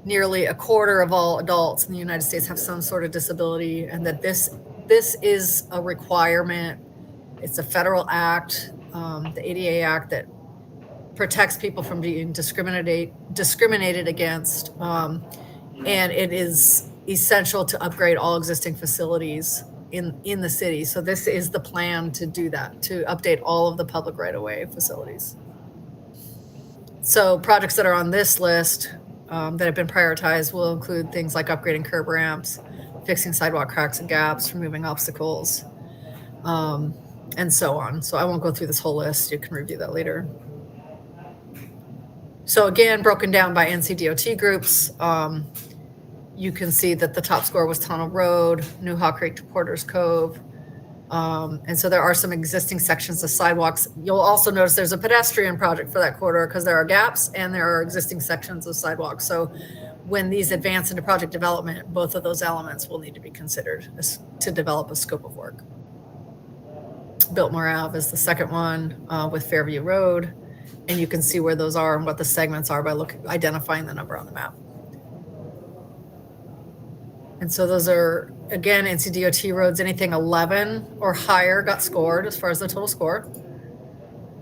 nearly a quarter of all adults in the United States have some sort of disability, and that this is a requirement. It's a federal act, the ADA Act, that protects people from being discriminated against. And it is essential to upgrade all existing facilities in the city. So this is the plan to do that, to update all of the public right-of-way facilities. So projects that are on this list that have been prioritized will include things like upgrading curb ramps, fixing sidewalk cracks and gaps, removing obstacles, and so on. So I won't go through this whole list. You can review that later. So again, broken down by NCDOT groups, you can see that the top score was Tunnel Road, New Haw Creek to Porter's Cove. And so there are some existing sections of sidewalks. You'll also notice there's a pedestrian project for that corridor because there are gaps and there are existing sections of sidewalks. So when these advance into project development, both of those elements will need to be considered to develop a scope of work. Biltmore Ave is the second one with Fairview Road. And you can see where those are and what the segments are by identifying the number on the map. And so those are, again, NCDOT roads, anything 11 or higher got scored as far as the total score.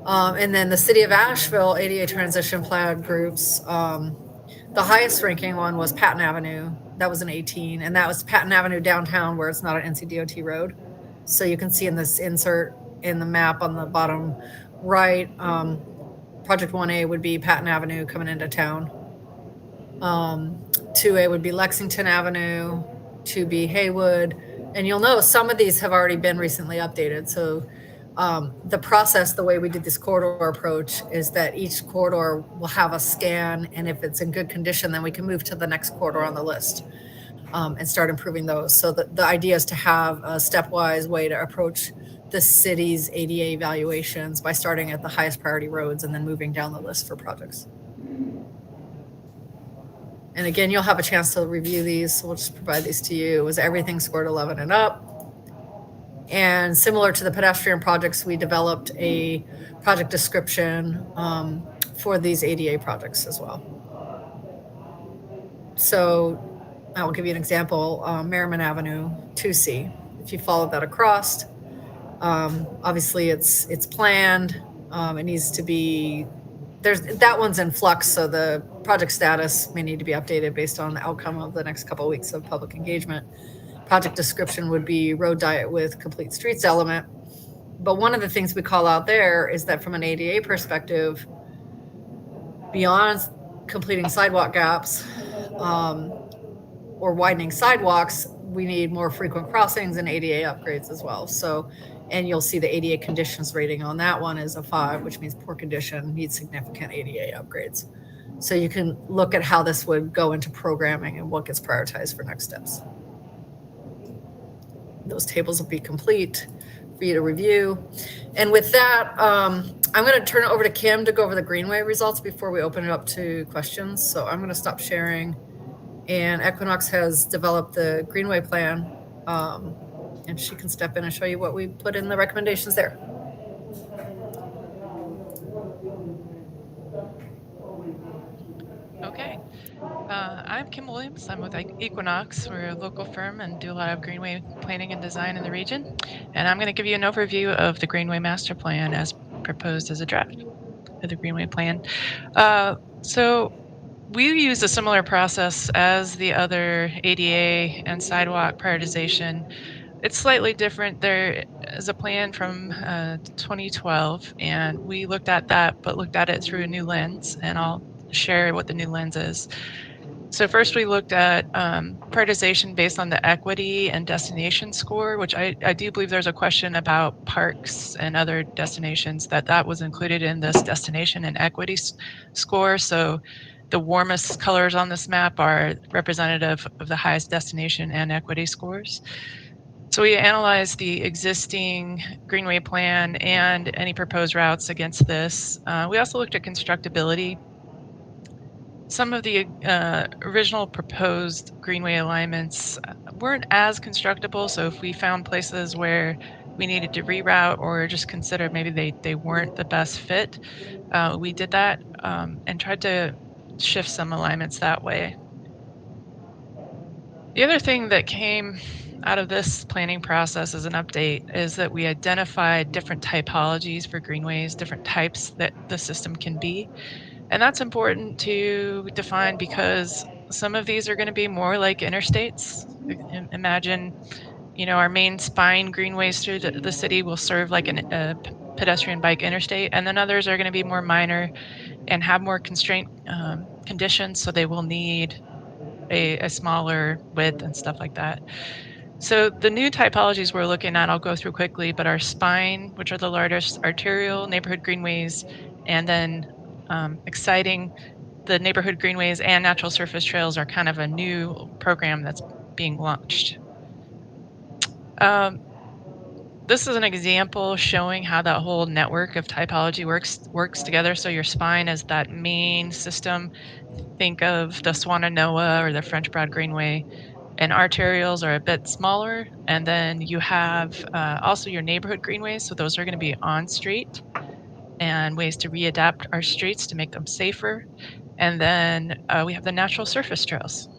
And then the City of Asheville ADA transition plan groups, the highest ranking one was Patton Avenue. That was an 18. And that was Patton Avenue downtown where it's not an NCDOT road. So you can see in this insert in the map on the bottom right, Project 1A would be Patton Avenue coming into town. 2A would be Lexington Avenue, 2B Haywood. And you'll know some of these have already been recently updated. So the process, the way we did this corridor approach is that each corridor will have a scan. And if it's in good condition, then we can move to the next corridor on the list and start improving those. So the idea is to have a stepwise way to approach the city's ADA evaluations by starting at the highest priority roads and then moving down the list for projects. And again, you'll have a chance to review these. So we'll just provide these to you. It was everything scored 11 and up. And similar to the pedestrian projects, we developed a project description for these ADA projects as well. So I'll give you an example, Merriman Avenue 2C. If you follow that across, obviously it's planned. It needs to be, that one's in flux, so the project status may need to be updated based on the outcome of the next couple of weeks of public engagement. Project description would be road diet with complete streets element. But one of the things we call out there is that from an ADA perspective, beyond completing sidewalk gaps or widening sidewalks, we need more frequent crossings and ADA upgrades as well. So, and you'll see the ADA conditions rating on that one is a 5, which means poor condition, needs significant ADA upgrades. So you can look at how this would go into programming and what gets prioritized for next steps. Those tables will be complete for you to review. And with that, I'm going to turn it over to Kim to go over the Greenway results before we open it up to questions. So I'm going to stop sharing. And Equinox has developed the Greenway Plan, and she can step in and show you what we put in the recommendations there. Okay. I'm Kim Williams. I'm with Equinox. We're a local firm and do a lot of Greenway planning and design in the region. And I'm going to give you an overview of the Greenway Master Plan as proposed as a draft of the Greenway Plan. So we use a similar process as the other ADA and sidewalk prioritization. It's slightly different. There is a plan from 2012, and we looked at that, but looked at it through a new lens, and I'll share what the new lens is. So first we looked at prioritization based on the equity and destination score, which I do believe there's a question about parks and other destinations that was included in this destination and equity score. So the warmest colors on this map are representative of the highest destination and equity scores. So we analyzed the existing Greenway plan and any proposed routes against this. We also looked at constructability. Some of the original proposed Greenway alignments weren't as constructible. So if we found places where we needed to reroute or just consider maybe they weren't the best fit, we did that and tried to shift some alignments that way. The other thing that came out of this planning process as an update is that we identified different typologies for greenways, different types that the system can be. And that's important to define because some of these are going to be more like interstates. Imagine, our main spine greenways through the city will serve like a pedestrian bike interstate, and then others are going to be more minor and have more constraint conditions, so they will need a smaller width and stuff like that. So the new typologies we're looking at, I'll go through quickly, but our spine, which are the largest arterial neighborhood greenways, and then exciting the neighborhood greenways and natural surface trails are kind of a new program that's being launched. This is an example showing how that whole network of typology works together. So your spine is that main system. Think of the Swannanoa or the French Broad Greenway, and arterials are a bit smaller. And then you have also your neighborhood greenways. So those are going to be on street and ways to readapt our streets to make them safer. And then we have the natural surface trails.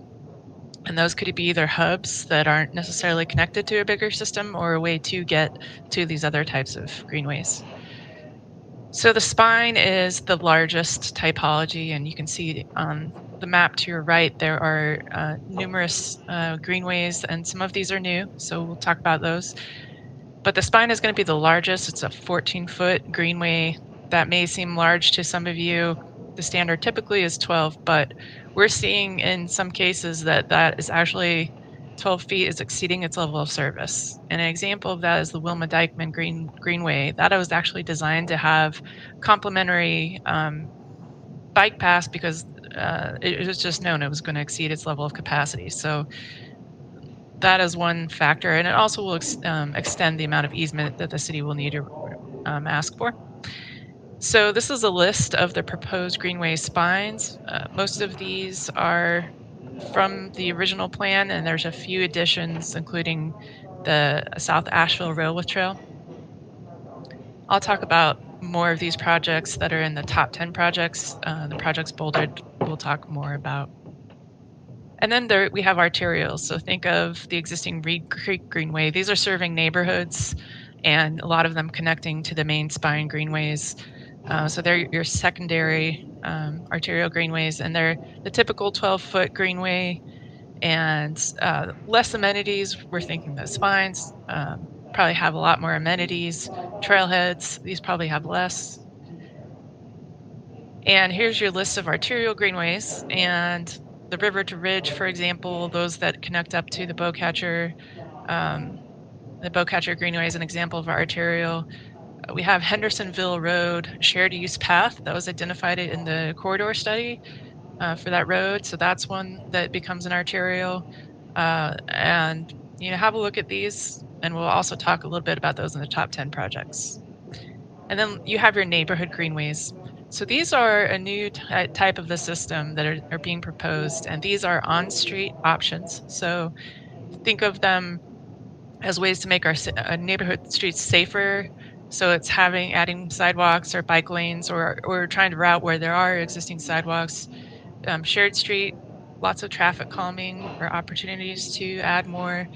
And those could be either hubs that aren't necessarily connected to a bigger system or a way to get to these other types of greenways. So the spine is the largest typology, and you can see on the map to your right, there are numerous greenways, and some of these are new, so we'll talk about those. But the spine is going to be the largest. It's a 14-foot greenway. That may seem large to some of you. The standard typically is 12, but we're seeing in some cases that that is actually 12 feet is exceeding its level of service. And an example of that is the Wilma Dykeman Greenway. That was actually designed to have complementary bike paths because it was just known it was going to exceed its level of capacity. So that is one factor, and it also will extend the amount of easement that the city will need to ask for. So this is a list of the proposed greenway spines. Most of these are from the original plan, and there's a few additions, including the South Asheville Railway Trail. I'll talk about more of these projects that are in the top 10 projects. The projects bolded we'll talk more about. And then there we have arterials. So think of the existing Reed Creek Greenway. These are serving neighborhoods, and a lot of them connecting to the main spine greenways. So they're your secondary arterial greenways, and they're the typical 12-foot greenway and less amenities. We're thinking the spines probably have a lot more amenities. Trailheads, these probably have less. And here's your list of arterial greenways, and the River to Ridge, for example, those that connect up to the Bowcatcher. The Bowcatcher Greenway is an example of our arterial. We have Hendersonville Road shared use path that was identified in the corridor study for that road. So that's one that becomes an arterial. And have a look at these, and we'll also talk a little bit about those in the top 10 projects. And then you have your neighborhood greenways. So these are a new type of the system that are being proposed, and these are on-street options. So think of them as ways to make our neighborhood streets safer. So it's adding sidewalks or bike lanes, or trying to route where there are existing sidewalks. Shared street, lots of traffic calming or opportunities to add more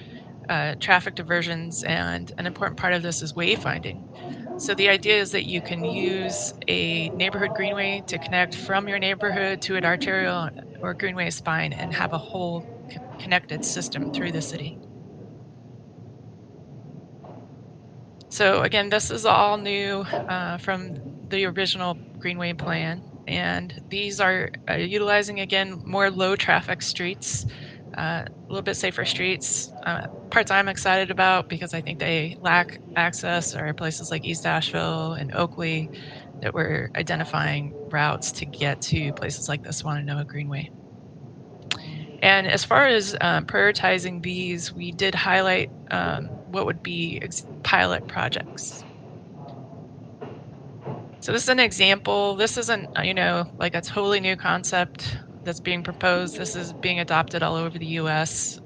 traffic diversions, and an important part of this is wayfinding. So the idea is that you can use a neighborhood greenway to connect from your neighborhood to an arterial or greenway spine and have a whole connected system through the city. So again, this is all new from the original Greenway Plan, and these are utilizing, again, more low traffic streets, a little bit safer streets. Parts I'm excited about because I think they lack access are places like East Asheville and Oakley that we're identifying routes to get to places like the Swannanoa Greenway. And as far as prioritizing these, we did highlight what would be pilot projects. So this is an example. This isn't, like a totally new concept that's being proposed. This is being adopted all over the US.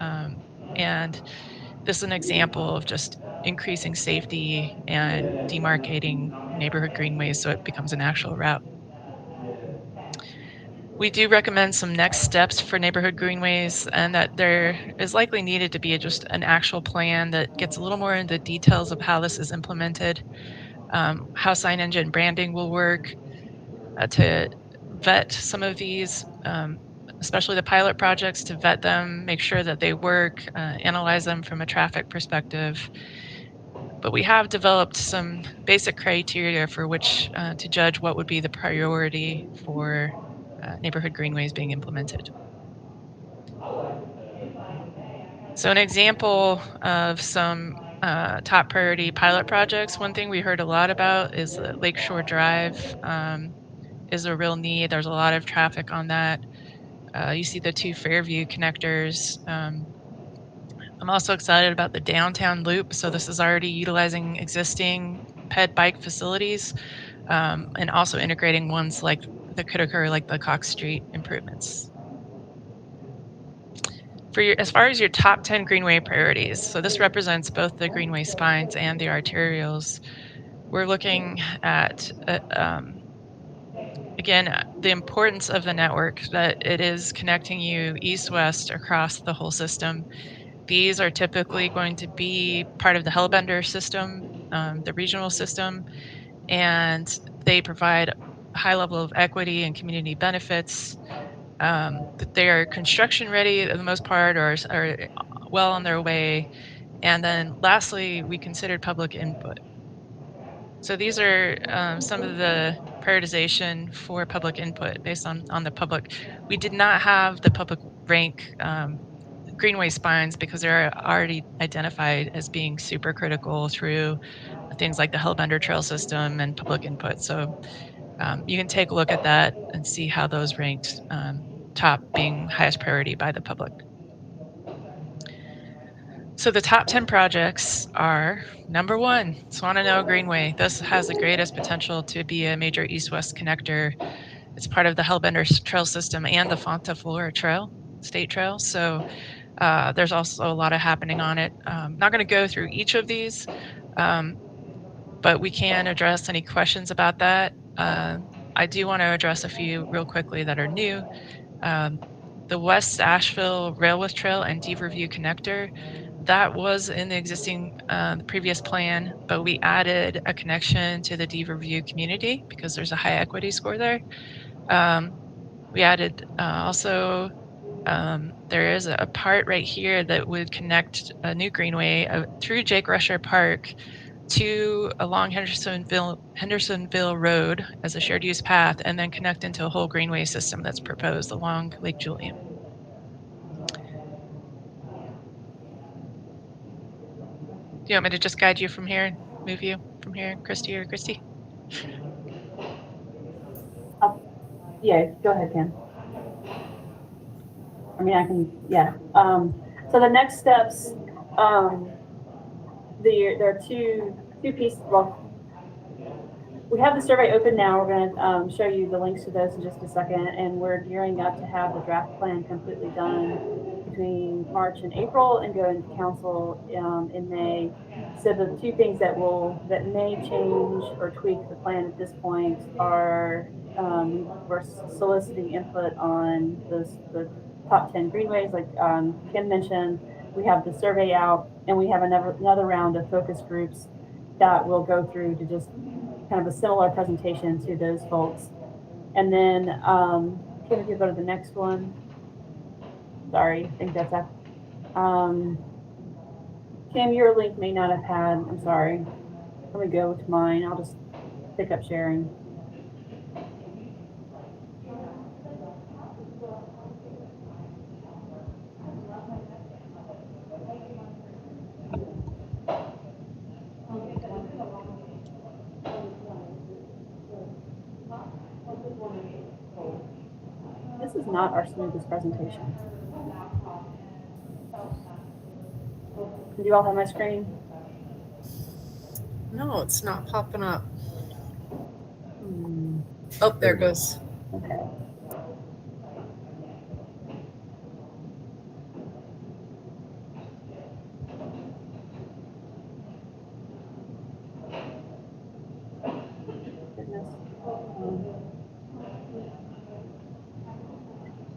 And this is an example of just increasing safety and demarcating neighborhood greenways so it becomes an actual route. We do recommend some next steps for neighborhood greenways, and that there is likely needed to be just an actual plan that gets a little more into details of how this is implemented, how sign engine branding will work, to vet some of these, especially the pilot projects, to vet them, make sure that they work, analyze them from a traffic perspective. But we have developed some basic criteria for which to judge what would be the priority for neighborhood greenways being implemented. So an example of some top priority pilot projects, one thing we heard a lot about is Lakeshore Drive. is a real need. There's a lot of traffic on that. You see the 2 Fairview connectors. I'm also excited about the downtown loop. So this is already utilizing existing ped bike facilities, and also integrating ones like that could occur, like the Cox Street improvements. As far as your top 10 Greenway priorities, so this represents both the Greenway spines and the arterials. We're looking at, again, the importance of the network, that it is connecting you east-west across the whole system. These are typically going to be part of the Hellbender system, the regional system, and they provide a high level of equity and community benefits. That they are construction ready for the most part, or are well on their way. And then lastly, we considered public input. So these are some of the prioritization for public input based on the public. We did not have the public rank Greenway spines because they're already identified as being super critical through things like the Hellbender Trail system and public input. So you can take a look at that and see how those ranked, top being highest priority by the public. So the top 10 projects are: number 1, Swannanoa Greenway. This has the greatest potential to be a major east-west connector. It's part of the Hellbender Trail system and the Fonta Flora Trail, State Trail. So there's also a lot of happening on it. Not going to go through each of these, but we can address any questions about that. I do want to address a few real quickly that are new. The West Asheville Railway Trail and Deever View connector, that was in the existing previous plan, but we added a connection to the Deever View community because there's a high equity score there. We added also, there is a part right here that would connect a new greenway through Jake Rusher Park to along Hendersonville Road as a shared use path, and then connect into a whole greenway system that's proposed along Lake Julian. Do you want me to just guide you from here, move you from here, Christy or Christy? Yeah, go ahead, Ken. I mean, I can, yeah. So the next steps, there are two pieces. Well, we have the survey open now. We're going to show you the links to those in just a second, and we're gearing up to have the draft plan completely done between March and April, and go into council in May. So the 2 things that may change or tweak the plan at this point are we're soliciting input on the top 10 greenways, like Ken mentioned. We have the survey out, and we have another round of focus groups that will go through to just kind of a similar presentation to those folks. And then, Kim, if you go to the next one. Sorry, I think that's that. Kim, your link may not have had, I'm sorry. Let me go to mine. I'll just pick up sharing. This is not our smoothest presentation. Do you all have my screen? No, it's not popping up. Oh, there it goes. Okay.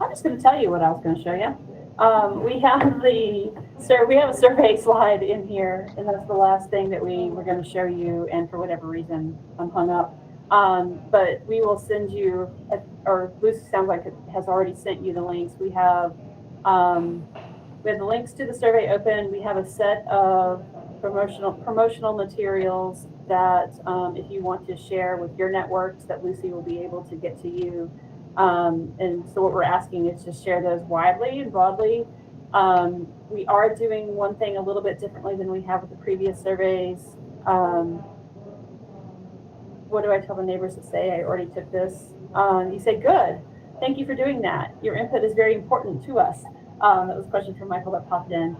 I'm just going to tell you what I was going to show you. We have a survey slide in here, and that's the last thing that we were going to show you. And for whatever reason, I'm hung up. But we will send you, or Lucy sounds like it has already sent you the links. We have the links to the survey open. We have a set of promotional materials that if you want to share with your networks, that Lucy will be able to get to you. And so what we're asking is to share those widely and broadly. We are doing one thing a little bit differently than we have with the previous surveys. What do I tell the neighbors to say? I already took this. You say, good. Thank you for doing that. Your input is very important to us. That was a question from Michael that popped in.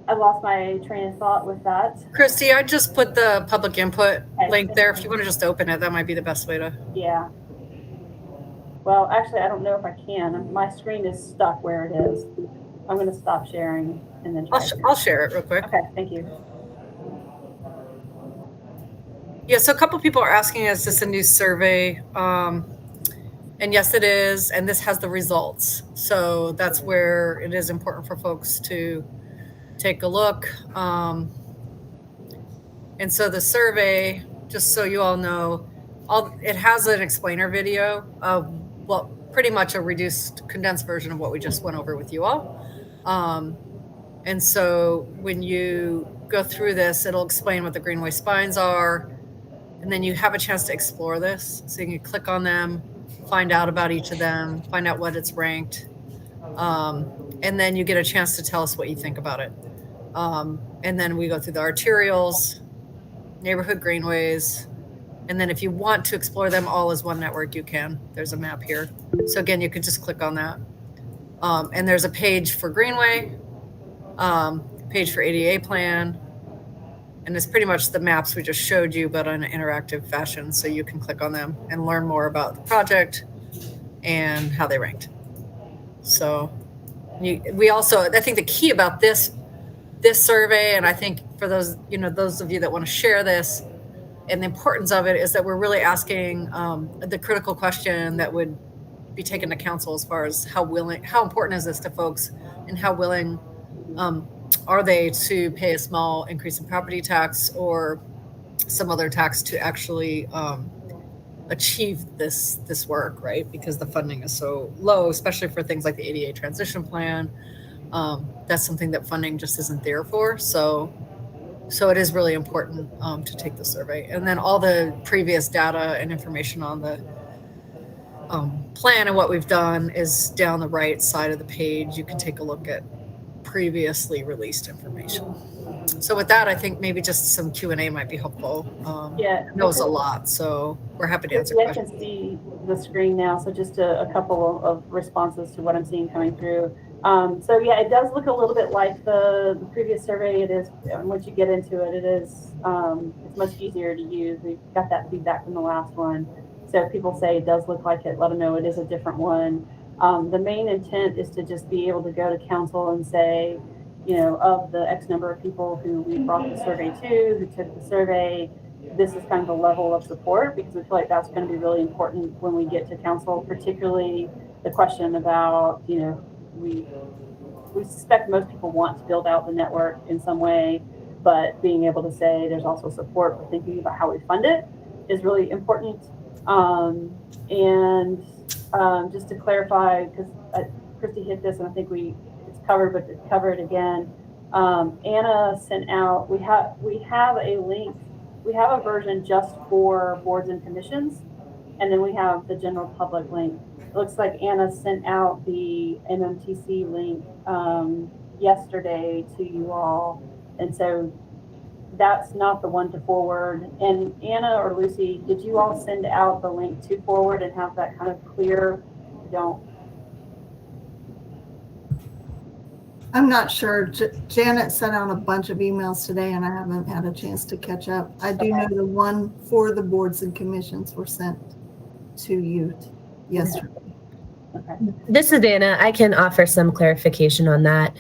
I lost my train of thought with that. Christy, I just put the public input link there. If you want to just open it, that might be the best way to. Yeah. Well, actually, I don't know if I can. My screen is stuck where it is. I'm going to stop sharing and then try. I'll share it real quick. Okay, thank you. Yeah, so a couple people are asking, is this a new survey? And yes, it is. And this has the results. So that's where it is important for folks to take a look. And so the survey, just so you all know, it has an explainer video of pretty much a reduced, condensed version of what we just went over with you all. And so when you go through this, it'll explain what the Greenway spines are. And then you have a chance to explore this. So you can click on them, find out about each of them, find out what it's ranked. And then you get a chance to tell us what you think about it. And then we go through the arterials, neighborhood greenways. And then if you want to explore them all as one network, you can. There's a map here. So again, you could just click on that. And there's a page for Greenway, page for ADA plan. And it's pretty much the maps we just showed you, but in an interactive fashion. So you can click on them and learn more about the project and how they ranked. So we also, I think the key about this survey, and I think for those, those of you that want to share this, and the importance of it is that we're really asking the critical question that would be taken to council as far as how important is this to folks, and how willing are they to pay a small increase in property tax or some other tax to actually achieve this work, right? Because the funding is so low, especially for things like the ADA transition plan. That's something that funding just isn't there for. So it is really important to take the survey. And then all the previous data and information on the plan and what we've done is down the right side of the page. You can take a look at previously released information. So with that, I think maybe just some Q&A might be helpful. Yeah, it knows a lot, so we're happy to answer questions. I can see the screen now, so just a couple of responses to what I'm seeing coming through. So yeah, it does look a little bit like the previous survey. It is, once you get into it, it's much easier to use. We got that feedback from the last one. So if people say it does look like it, let them know it is a different one. The main intent is to just be able to go to council and say, of the X number of people who we brought the survey to, who took the survey, this is kind of the level of support, because we feel like that's going to be really important when we get to council, particularly the question about, we suspect most people want to build out the network in some way, but being able to say there's also support for thinking about how we fund it is really important. Just to clarify, because Christy hit this, and I think it's covered, but to cover it again, Anna sent out, we have a link, we have a version just for boards and commissions, and then we have the general public link. It looks like Anna sent out the MMTC link yesterday to you all, and so that's not the one to forward. And Anna or Lucy, did you all send out the link to forward and have that kind of clear? I'm not sure. Janet sent out a bunch of emails today, and I haven't had a chance to catch up. I do know the one for the boards and commissions were sent to you yesterday. Okay. This is Anna. I can offer some clarification on that.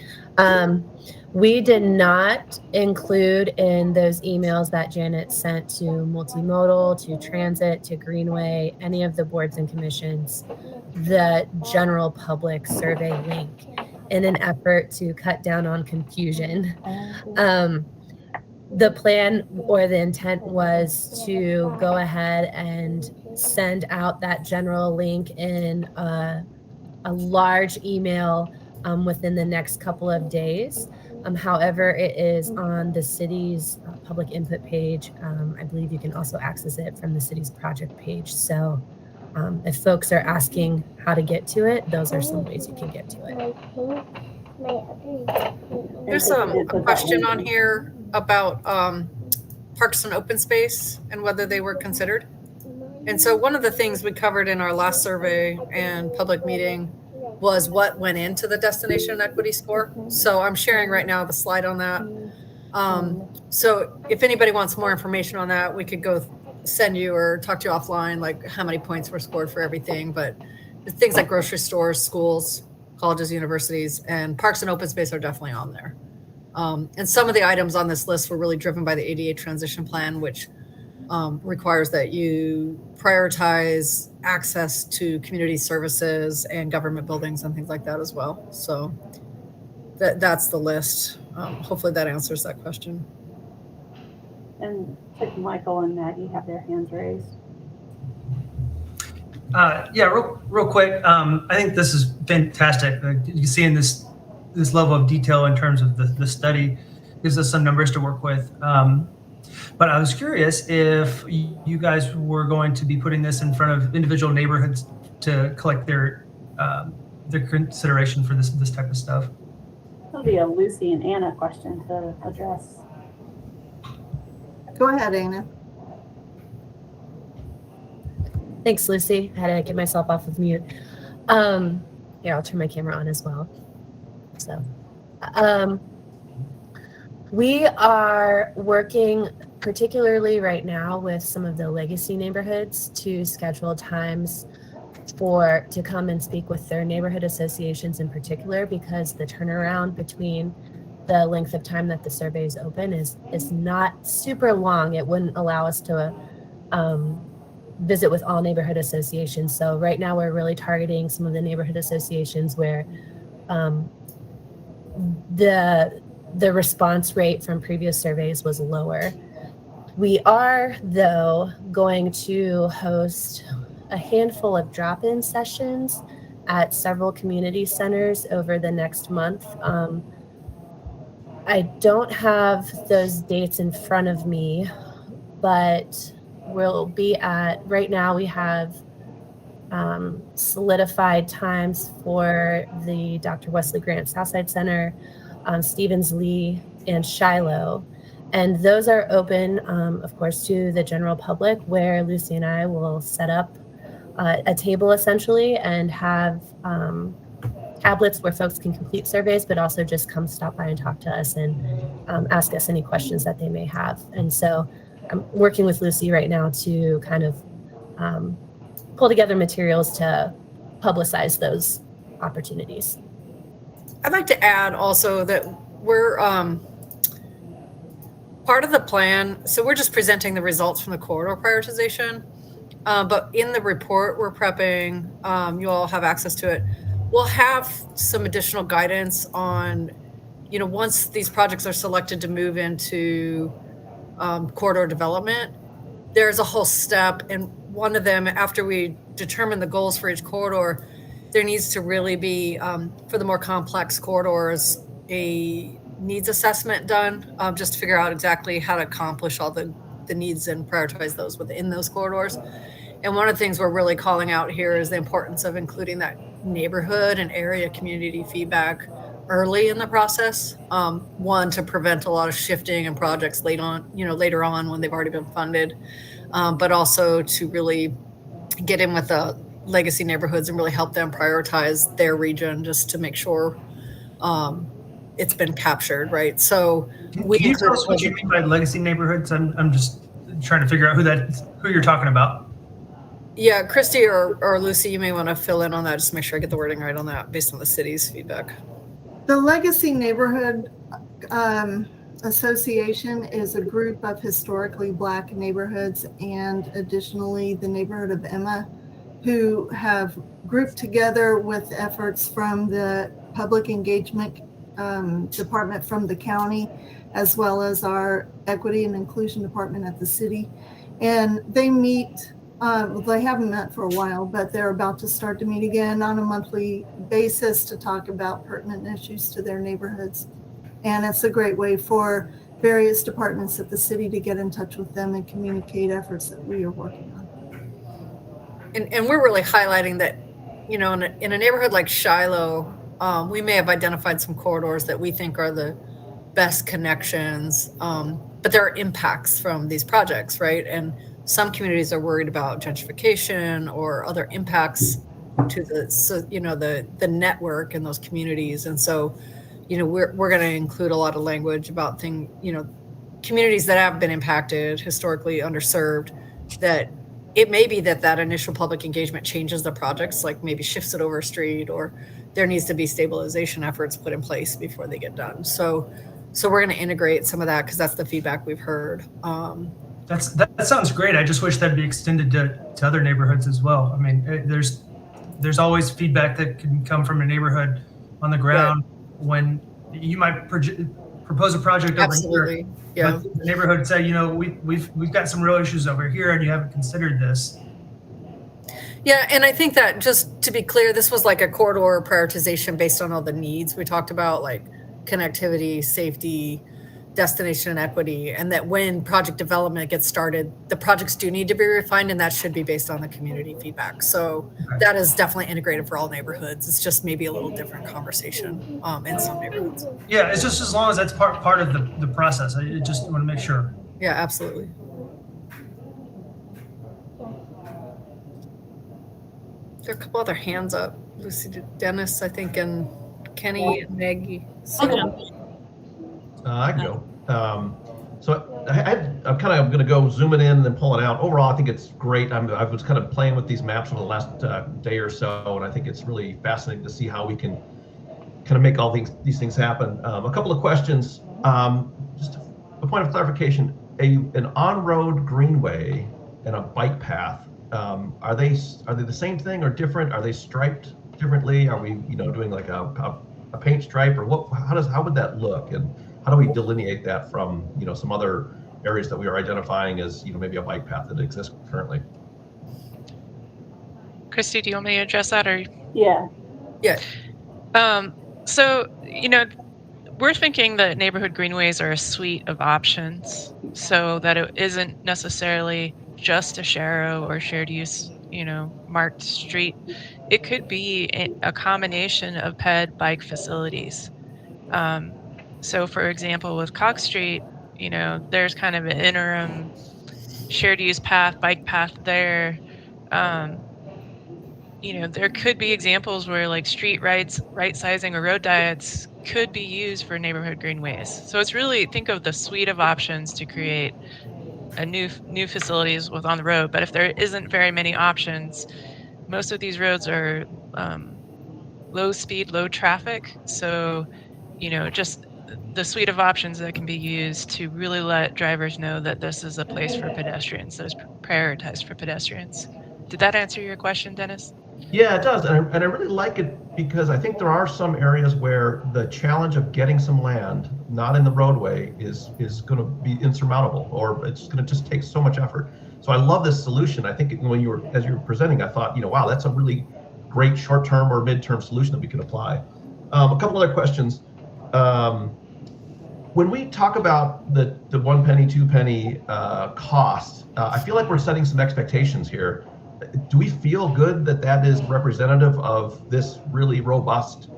We did not include in those emails that Janet sent to Multimodal, to Transit, to Greenway, any of the boards and commissions, the general public survey link, in an effort to cut down on confusion. The plan or the intent was to go ahead and send out that general link in a large email within the next couple of days. However, it is on the city's public input page. I believe you can also access it from the city's project page. So if folks are asking how to get to it, those are some ways you can get to it. There's a question on here about parks and open space and whether they were considered. And so one of the things we covered in our last survey and public meeting was what went into the destination equity score. So I'm sharing right now the slide on that. So if anybody wants more information on that, we could go send you or talk to you offline, like how many points were scored for everything. But things like grocery stores, schools, colleges, universities, and parks and open space are definitely on there. And some of the items on this list were really driven by the ADA transition plan, which requires that you prioritize access to community services and government buildings and things like that as well. So that's the list. Hopefully that answers that question. And Michael and Maggie have their hands raised. Yeah, real quick. I think this is fantastic. You can see in this level of detail in terms of the study gives us some numbers to work with. But I was curious if you guys were going to be putting this in front of individual neighborhoods to collect their consideration for this type of stuff. That'll be a Lucy and Anna question to address. Go ahead, Anna. Thanks, Lucy. I had to get myself off of mute. Here, I'll turn my camera on as well. So, we are working particularly right now with some of the legacy neighborhoods to schedule times to come and speak with their neighborhood associations in particular, because the turnaround between the length of time that the survey is open is not super long. It wouldn't allow us to visit with all neighborhood associations. So right now we're really targeting some of the neighborhood associations where the response rate from previous surveys was lower. We are, though, going to host a handful of drop-in sessions at several community centers over the next month. I don't have those dates in front of me, but we'll be at, right now we have solidified times for the Dr. Wesley Grant Southside Center, Stevens Lee, and Shiloh. And those are open, of course, to the general public, where Lucy and I will set up a table essentially and have tablets where folks can complete surveys, but also just come stop by and talk to us and ask us any questions that they may have. And so I'm working with Lucy right now to kind of pull together materials to publicize those opportunities. I'd like to add also that we're part of the plan. So we're just presenting the results from the corridor prioritization. But in the report we're prepping, you all have access to it. We'll have some additional guidance on, once these projects are selected to move into corridor development, there's a whole step. And one of them, after we determine the goals for each corridor, there needs to really be, for the more complex corridors, a needs assessment done, just to figure out exactly how to accomplish all the needs and prioritize those within those corridors. And one of the things we're really calling out here is the importance of including that neighborhood and area community feedback early in the process. One, to prevent a lot of shifting and projects later on when they've already been funded, but also to really get in with the legacy neighborhoods and really help them prioritize their region, just to make sure it's been captured, right? So Can you tell us what you mean by legacy neighborhoods? I'm just trying to figure out who you're talking about. Yeah, Christy or Lucy, you may want to fill in on that, just to make sure I get the wording right on that based on the city's feedback. The Legacy Neighborhood Association is a group of historically Black neighborhoods, and additionally the neighborhood of Emma, who have grouped together with efforts from the public engagement department from the county, as well as our equity and inclusion department at the city. And they meet, they haven't met for a while, but they're about to start to meet again on a monthly basis to talk about pertinent issues to their neighborhoods. And it's a great way for various departments at the city to get in touch with them and communicate efforts that we are working on. And we're really highlighting that, in a neighborhood like Shiloh, we may have identified some corridors that we think are the best connections, but there are impacts from these projects, right? And some communities are worried about gentrification or other impacts to the network in those communities. And so, we're going to include a lot of language about communities that have been impacted, historically underserved, that it may be that initial public engagement changes the projects, like maybe shifts it over a street, or there needs to be stabilization efforts put in place before they get done. So we're going to integrate some of that because that's the feedback we've heard. That sounds great. I just wish that'd be extended to other neighborhoods as well. I mean, there's always feedback that can come from a neighborhood on the ground when you might propose a project over here. Yeah. But the neighborhood say, we've got some real issues over here, and you haven't considered this. Yeah, and I think that, just to be clear, this was like a corridor prioritization based on all the needs we talked about, like connectivity, safety, destination, and equity, and that when project development gets started, the projects do need to be refined, and that should be based on the community feedback. So that is definitely integrated for all neighborhoods. It's just maybe a little different conversation in some neighborhoods. Yeah, it's just as long as that's part of the process. I just want to make sure. Yeah, absolutely. There are a couple other hands up. Lucy, Dennis, I think, and Kenny and Maggie. I can go. So I'm kind of going to go zooming in and then pulling out. Overall, I think it's great. I was kind of playing with these maps over the last day or so, and I think it's really fascinating to see how we can kind of make all these things happen. A couple of questions. Just a point of clarification: an on-road greenway and a bike path. Are they the same thing or different? Are they striped differently? Are we doing like a paint stripe, or what? How would that look? And how do we delineate that from some other areas that we are identifying as maybe a bike path that exists currently? Christy, do you want me to address that, or? Yeah. So we're thinking that neighborhood greenways are a suite of options, so that it isn't necessarily just a sharrow or shared use, marked street. It could be a combination of ped bike facilities. So for example, with Cox Street, there's kind of an interim shared use path, bike path there. There could be examples where like street right sizing or road diets could be used for neighborhood greenways. So it's really, think of the suite of options to create a new facilities with on the road. But if there isn't very many options, most of these roads are low speed, low traffic. So, just the suite of options that can be used to really let drivers know that this is a place for pedestrians, that is prioritized for pedestrians. Did that answer your question, Dennis? Yeah, it does. And I really like it because I think there are some areas where the challenge of getting some land not in the roadway is going to be insurmountable, or it's going to just take so much effort. So I love this solution. I think as you were presenting, I thought, wow, that's a really great short-term or mid-term solution that we can apply. A couple other questions. When we talk about the 1 penny, 2 penny cost, I feel like we're setting some expectations here. Do we feel good that is representative of this really robust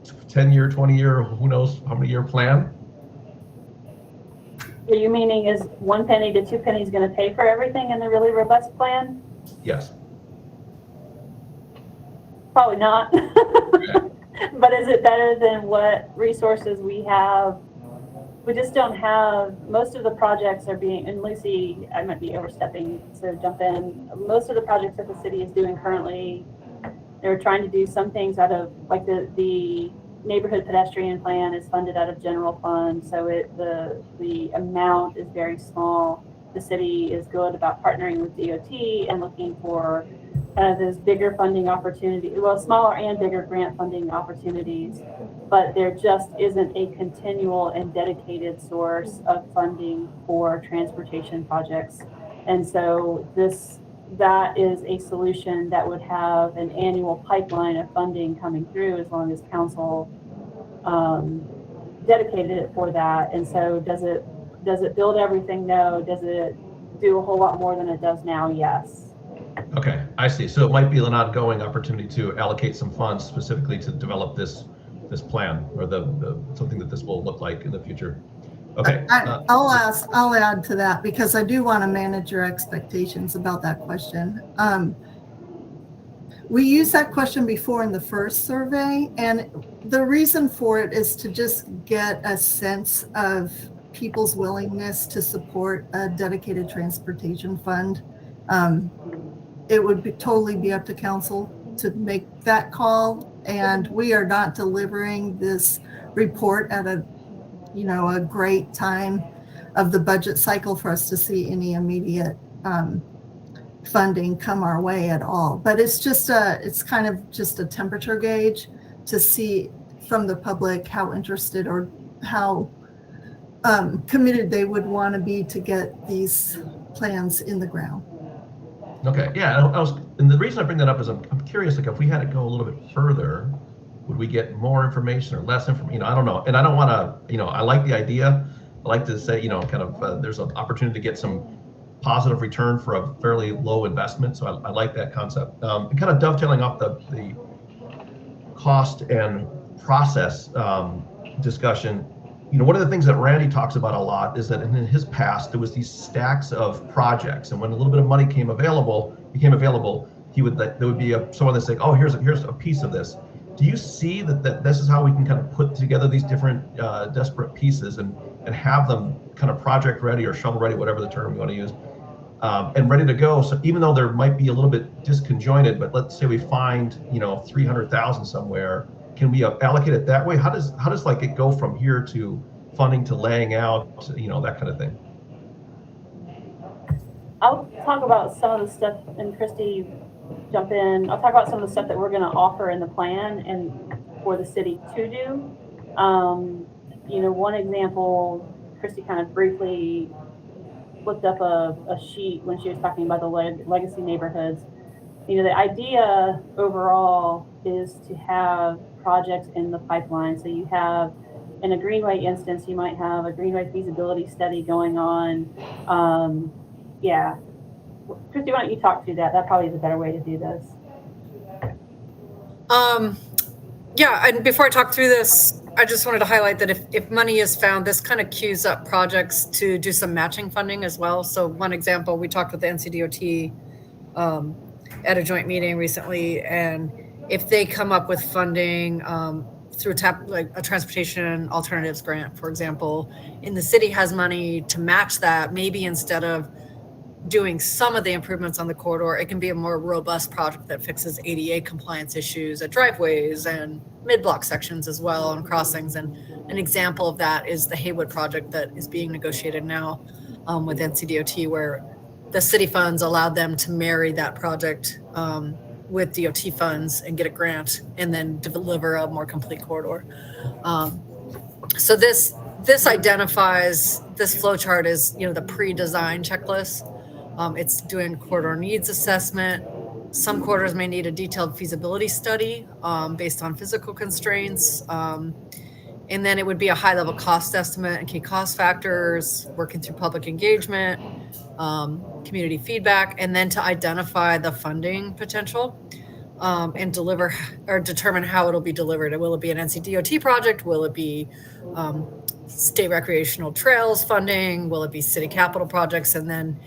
10-year, 20-year, who knows how many year plan? Are you meaning is 1 penny to 2 pennies going to pay for everything in the really robust plan? Yes. Probably not. But is it better than what resources we have? We just don't have, most of the projects are being, and Lucy, I might be overstepping, so jump in. Most of the projects that the city is doing currently, they're trying to do some things out of, like the neighborhood pedestrian plan is funded out of general fund, so the amount is very small. The city is good about partnering with DOT and looking for kind of those bigger funding opportunities, well, smaller and bigger grant funding opportunities, but there just isn't a continual and dedicated source of funding for transportation projects. And so that is a solution that would have an annual pipeline of funding coming through as long as council dedicated it for that. And so does it build everything? No. Does it do a whole lot more than it does now? Yes. Okay, I see. So it might be an ongoing opportunity to allocate some funds specifically to develop this plan, or the something that this will look like in the future. Okay. I'll add to that because I do want to manage your expectations about that question. We used that question before in the first survey, and the reason for it is to just get a sense of people's willingness to support a dedicated transportation fund. It would totally be up to council to make that call, and we are not delivering this report at a great time of the budget cycle for us to see any immediate funding come our way at all. But it's kind of just a temperature gauge to see from the public how interested or how committed they would want to be to get these plans in the ground. Okay, yeah, and the reason I bring that up is I'm curious, like if we had to go a little bit further, would we get more information or less information? I don't know. And I don't want to, I like the idea. I like to say, there's an opportunity to get some positive return for a fairly low investment. So I like that concept. And kind of dovetailing off the cost and process discussion, one of the things that Randy talks about a lot is that in his past, there was these stacks of projects. And when a little bit of money became available, there would be someone that's saying, oh, here's a piece of this. Do you see that this is how we can kind of put together these different disparate pieces and have them kind of project ready or shovel ready, whatever the term you want to use, and ready to go? So even though there might be a little bit disconjointed, but let's say we find 300,000 somewhere, can we allocate it that way? How does like it go from here to funding to laying out, that kind of thing? I'll talk about some of the stuff, and Christy, jump in. I'll talk about some of the stuff that we're going to offer in the plan and for the city to do. One example, Christy kind of briefly looked up a sheet when she was talking about the legacy neighborhoods. The idea overall is to have projects in the pipeline. So you have, in a Greenway instance, you might have a Greenway feasibility study going on. Christy, why don't you talk through that? That probably is a better way to do this. And before I talk through this, I just wanted to highlight that if money is found, this kind of queues up projects to do some matching funding as well. So one example, we talked with the NCDOT at a joint meeting recently, and if they come up with funding through a transportation alternatives grant, for example, and the city has money to match that, maybe instead of doing some of the improvements on the corridor, it can be a more robust project that fixes ADA compliance issues at driveways and mid-block sections as well on crossings. And an example of that is the Haywood project that is being negotiated now with NCDOT, where the city funds allowed them to marry that project with DOT funds and get a grant and then deliver a more complete corridor. So this identifies, this flow chart is, the pre-design checklist. It's doing corridor needs assessment. Some corridors may need a detailed feasibility study based on physical constraints. And then it would be a high-level cost estimate and key cost factors, working through public engagement, community feedback, and then to identify the funding potential and deliver or determine how it'll be delivered. Will it be an NCDOT project? Will it be state recreational trails funding? Will it be city capital projects? And then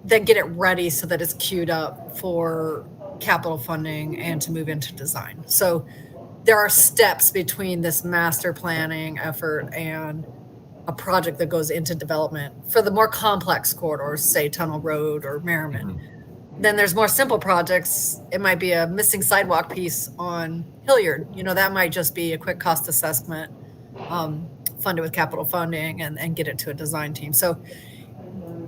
get it ready so that it's queued up for capital funding and to move into design. So there are steps between this master planning effort and a project that goes into development. For the more complex corridors, say Tunnel Road or Merriman, then there's more simple projects. It might be a missing sidewalk piece on Hilliard. That might just be a quick cost assessment, funded with capital funding and get it to a design team. So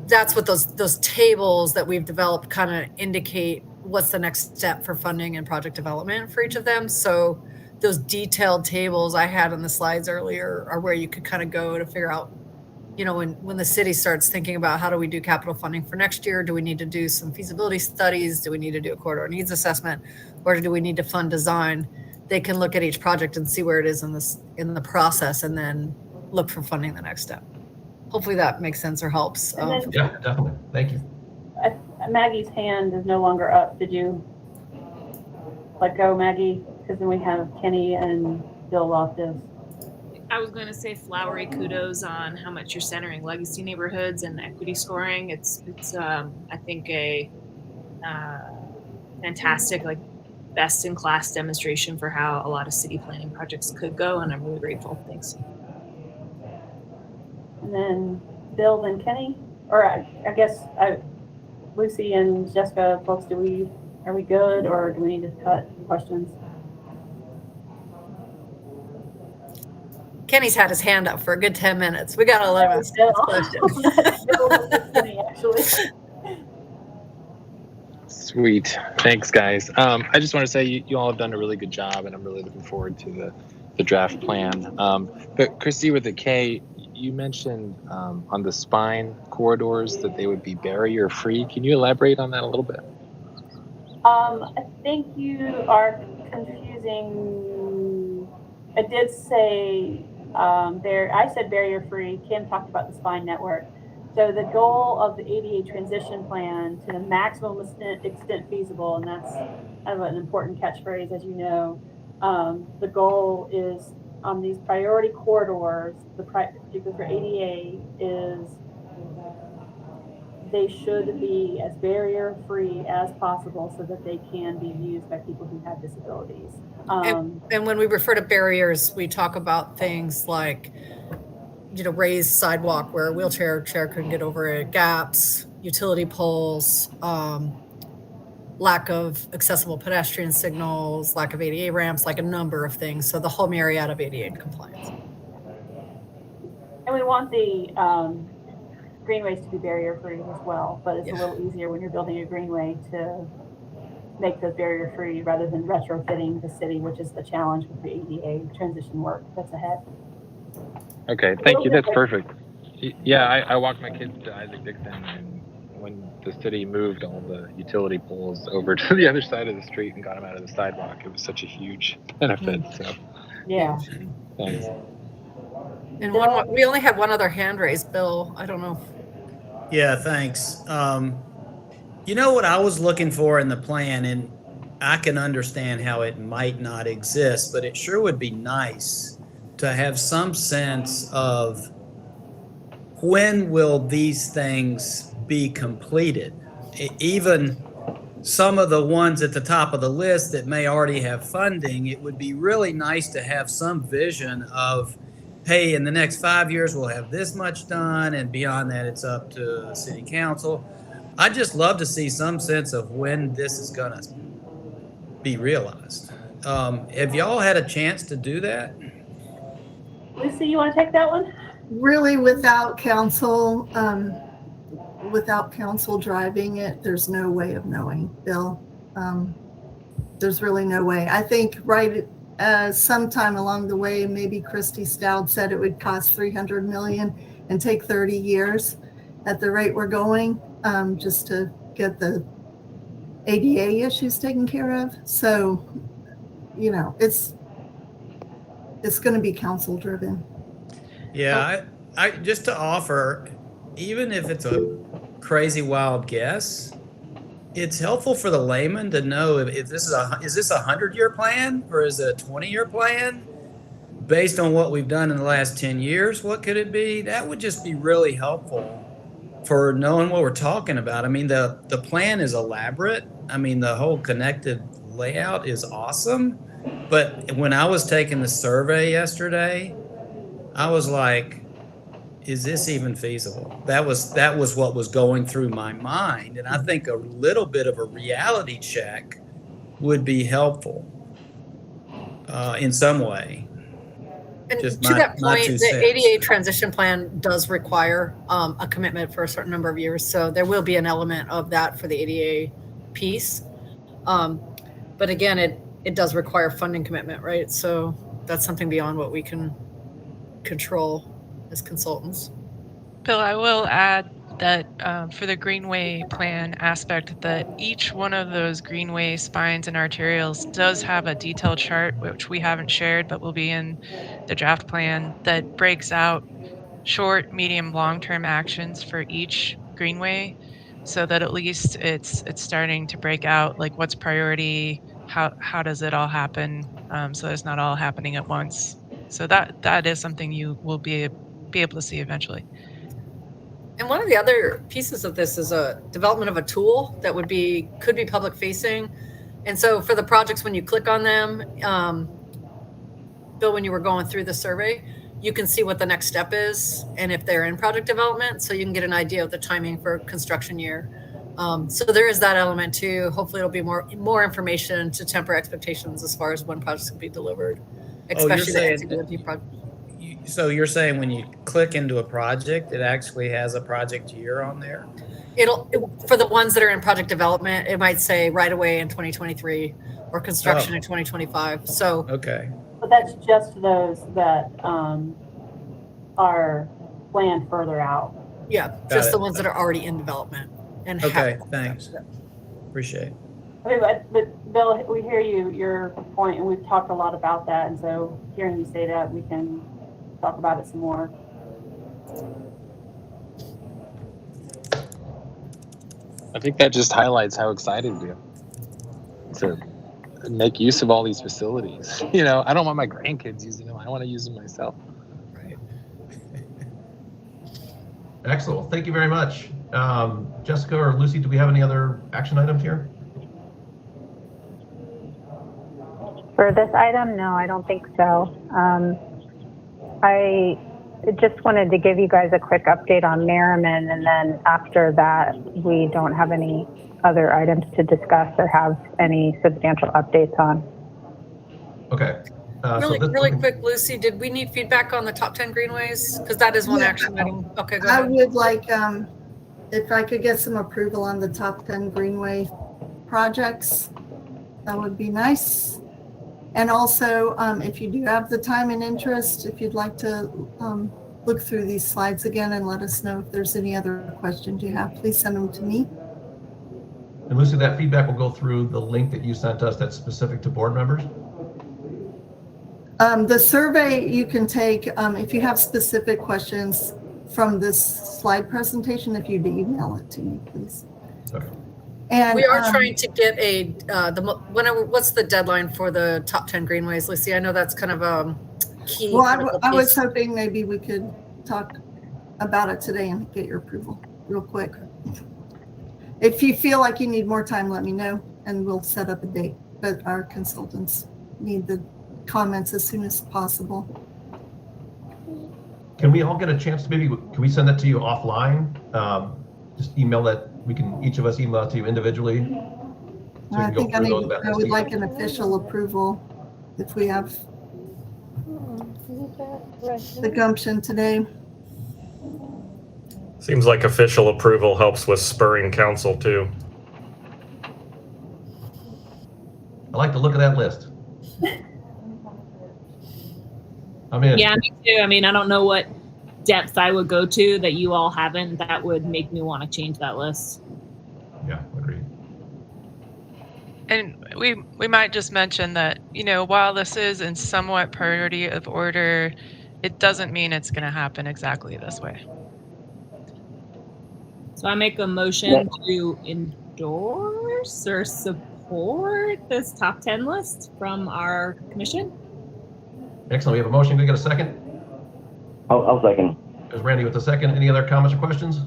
that's what those tables that we've developed kind of indicate what's the next step for funding and project development for each of them. So those detailed tables I had on the slides earlier are where you could kind of go to figure out, when the city starts thinking about how do we do capital funding for next year, do we need to do some feasibility studies? Do we need to do a corridor needs assessment? Or do we need to fund design? They can look at each project and see where it is in the process and then look for funding the next step. Hopefully that makes sense or helps. Yeah, definitely. Thank you. Maggie's hand is no longer up. Did you let go, Maggie? Because then we have Kenny and Bill Loftus. I was going to say flowery kudos on how much you're centering legacy neighborhoods and equity scoring. It's I think a fantastic, like, best in class demonstration for how a lot of city planning projects could go, and I'm really grateful. Thanks. And then Bill, then Kenny, or I guess Lucy and Jessica, folks, are we good, or do we need to cut questions? Kenny's had his hand up for a good 10 minutes. We got to let him ask this question. Actually. Sweet. Thanks, guys. I just want to say you all have done a really good job, and I'm really looking forward to the draft plan. But Christy, with the K, you mentioned on the spine corridors that they would be barrier-free. Can you elaborate on that a little bit? I think you are confusing. I did say I said barrier-free. Kim talked about the spine network. So the goal of the ADA transition plan to the maximum extent feasible, and that's kind of an important catchphrase, as you know. The goal is on these priority corridors, particularly for ADA, is they should be as barrier-free as possible so that they can be used by people who have disabilities. And when we refer to barriers, we talk about things like, raised sidewalk where a wheelchair chair couldn't get over it, gaps, utility poles, lack of accessible pedestrian signals, lack of ADA ramps, like a number of things. So the whole myriad of ADA compliance. And we want the greenways to be barrier-free as well, but it's a little easier when you're building a greenway to make those barrier-free rather than retrofitting the city, which is the challenge with the ADA transition work that's ahead. Okay, thank you. That's perfect. Yeah, I walked my kids to Isaac Dixon, and when the city moved all the utility poles over to the other side of the street and got them out of the sidewalk, it was such a huge benefit. So yeah, thanks. And we only had one other hand raised, Bill. I don't know. Yeah, thanks. What I was looking for in the plan, and I can understand how it might not exist, but it sure would be nice to have some sense of when will these things be completed. Even some of the ones at the top of the list that may already have funding, it would be really nice to have some vision of, hey, in the next 5 years, we'll have this much done, and beyond that, it's up to city council. I'd just love to see some sense of when this is gonna be realized. Have y'all had a chance to do that? Lucy, you want to take that one? Really, without council driving it, there's no way of knowing, Bill. There's really no way. I think sometime along the way, maybe Christy Stout said it would cost $300 million and take 30 years at the rate we're going, just to get the ADA issues taken care of. So, it's going to be council driven. Yeah, I just to offer, even if it's a crazy wild guess, it's helpful for the layman to know if this is a 100-year plan or is it a 20-year plan based on what we've done in the last 10 years. What could it be? That would just be really helpful for knowing what we're talking about. I mean, the plan is elaborate. I mean, the whole connected layout is awesome. But when I was taking the survey yesterday, I was like, is this even feasible? That was what was going through my mind. And I think a little bit of a reality check would be helpful in some way. And Just to that point, the ADA transition plan does require a commitment for a certain number of years. So there will be an element of that for the ADA piece. But again, it does require funding commitment, right? So that's something beyond what we can control as consultants. Bill, I will add that for the Greenway Plan aspect, that each one of those Greenway spines and arterials does have a detailed chart, which we haven't shared, but will be in the draft plan, that breaks out short, medium, long-term actions for each Greenway, so that at least it's starting to break out, like what's priority, how does it all happen, so it's not all happening at once. So that is something you will be able to see eventually. And one of the other pieces of this is a development of a tool that could be public facing. And so for the projects, when you click on them, Bill, when you were going through the survey, you can see what the next step is and if they're in project development, so you can get an idea of the timing for construction year. So there is that element too. Hopefully it'll be more information to temper expectations as far as when projects can be delivered, especially the feasibility project. So you're saying when you click into a project, it actually has a project year on there? For the ones that are in project development, it might say right away in 2023 or construction in 2025. So okay. But that's just those that are planned further out. Yeah, just the ones that are already in development. And okay, thanks. Appreciate it. Okay, but Bill, we hear your point, and we've talked a lot about that. And so hearing you say that, we can talk about it some more. I think that just highlights how excited we are to make use of all these facilities. You know, I don't want my grandkids using them. I want to use them myself. Right. Excellent. Well, thank you very much. Jessica or Lucy, do we have any other action items here? For this item, no, I don't think so. I just wanted to give you guys a quick update on Merriman, and then after that, we don't have any other items to discuss or have any substantial updates on. Okay. Really quick, Lucy, did we need feedback on the top 10 greenways? Because that is one action item. Okay, go ahead. I would like, if I could get some approval on the top 10 Greenway projects, that would be nice. And also, if you do have the time and interest, if you'd like to look through these slides again and let us know if there's any other questions you have, please send them to me. And Lucy, that feedback will go through the link that you sent us that's specific to board members? The survey you can take, if you have specific questions from this slide presentation, if you'd email it to me, please. Okay. And we are trying to get what's the deadline for the top 10 greenways, Lucy? I know that's kind of key. Well, I was hoping maybe we could talk about it today and get your approval real quick. If you feel like you need more time, let me know and we'll set up a date. But our consultants need the comments as soon as possible. Can we all get a chance to can we send that to you offline? Just email that, each of us email it to you individually. So I think I would like an official approval if we have the gumption today. Seems like official approval helps with spurring council too. I like the look of that list. I'm in. Yeah, me too. I mean, I don't know what depth I would go to that you all haven't that would make me want to change that list. Yeah, agreed. And we might just mention that, you know, while this is in somewhat priority of order, it doesn't mean it's going to happen exactly this way. So I make a motion to endorse or support this top 10 list from our commission. Excellent. We have a motion. Can we get a second? I'll second. There's Randy with a second. Any other comments or questions?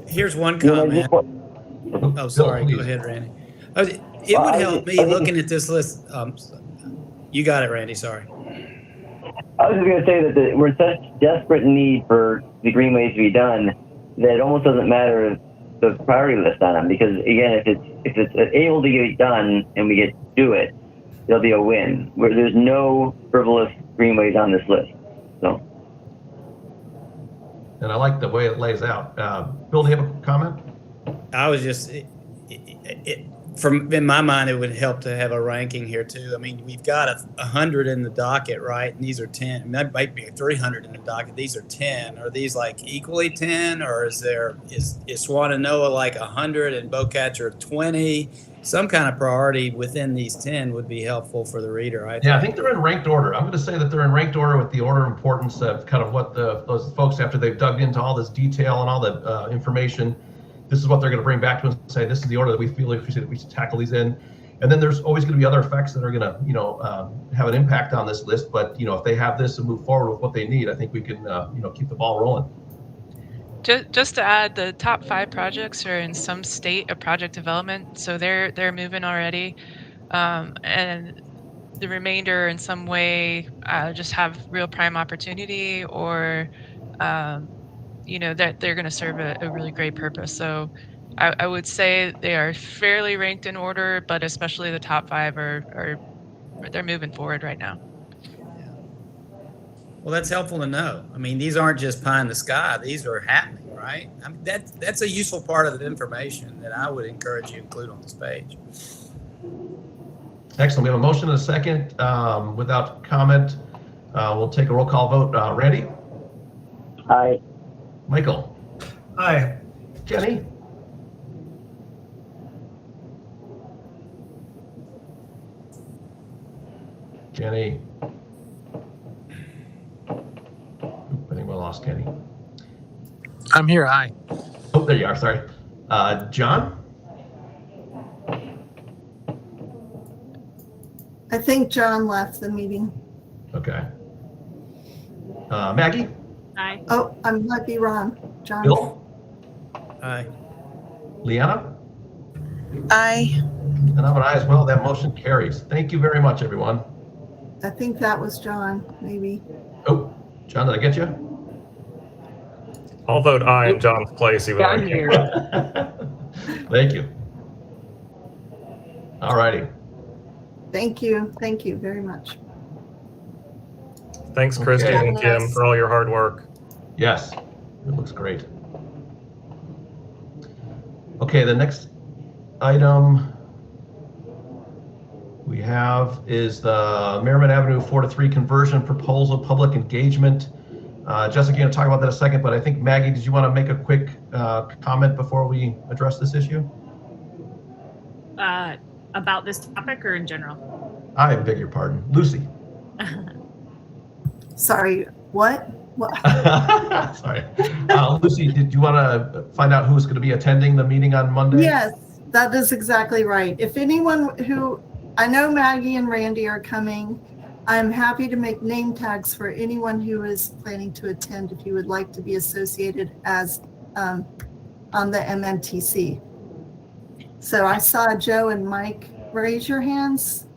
Here's one comment. Oh, sorry. Go ahead, Randy. It would help me looking at this list. You got it, Randy. Sorry. I was just going to say that we're in such desperate need for the greenways to be done that it almost doesn't matter the priority list on them, because again, if it's able to get done and we get to do it, there'll be a win. Where there's no frivolous greenways on this list. So. And I like the way it lays out. Bill, do you have a comment? I was just, in my mind, it would help to have a ranking here too. I mean, we've got 100 in the docket, right? And these are 10. And that might be 300 in the docket. These are 10. Are these like equally 10, or is Swananoa like 100 and Bowcatcher 20? Some kind of priority within these 10 would be helpful for the reader. I think they're in ranked order. I'm going to say that they're in ranked order with the order of importance of kind of what those folks, after they've dug into all this detail and all the information, this is what they're going to bring back to us and say, this is the order that we feel like we should tackle these in. And then there's always going to be other effects that are going to, have an impact on this list. But, if they have this and move forward with what they need, I think we can, keep the ball rolling. Just to add, the top 5 projects are in some state of project development, so they're moving already, and the remainder in some way just have real prime opportunity, or that they're going to serve a really great purpose. So I would say they are fairly ranked in order, but especially the top 5 they're moving forward right now. Well, that's helpful to know. I mean, these aren't just pie in the sky. These are happening, right? I mean, that's a useful part of the information that I would encourage you to include on this page. Excellent. We have a motion and a second. Without comment, we'll take a roll call vote. Randy? Aye. Michael? Aye. Jenny? Jenny? I think we lost Kenny. I'm here. Aye. Oh, there you are. Sorry. John? I think John left the meeting. Okay. Maggie? Aye. Oh, I might be wrong. John. Bill? Aye. Leanna? Aye. And I'm an aye as well. That motion carries. Thank you very much, everyone. I think that was John, maybe. Oh, John, did I get you? I'll vote aye in John's place. Even I'm here. Thank you. All righty. Thank you. Thank you very much. Thanks, Christy Okay. and Kim, for all your hard work. Yes, it looks great. Okay, the next item we have is the Merriman Avenue 4-3 conversion proposal public engagement. Jessica, you're going to talk about that in a second, but I think Maggie, did you want to make a quick comment before we address this issue? About this topic or in general? I beg your pardon. Lucy. Sorry, what? Sorry. Lucy, did you want to find out who's going to be attending the meeting on Monday? Yes, that is exactly right. If anyone who, I know Maggie and Randy are coming, I'm happy to make name tags for anyone who is planning to attend if you would like to be associated as on the MNTC. So I saw Joe and Mike raise your hands.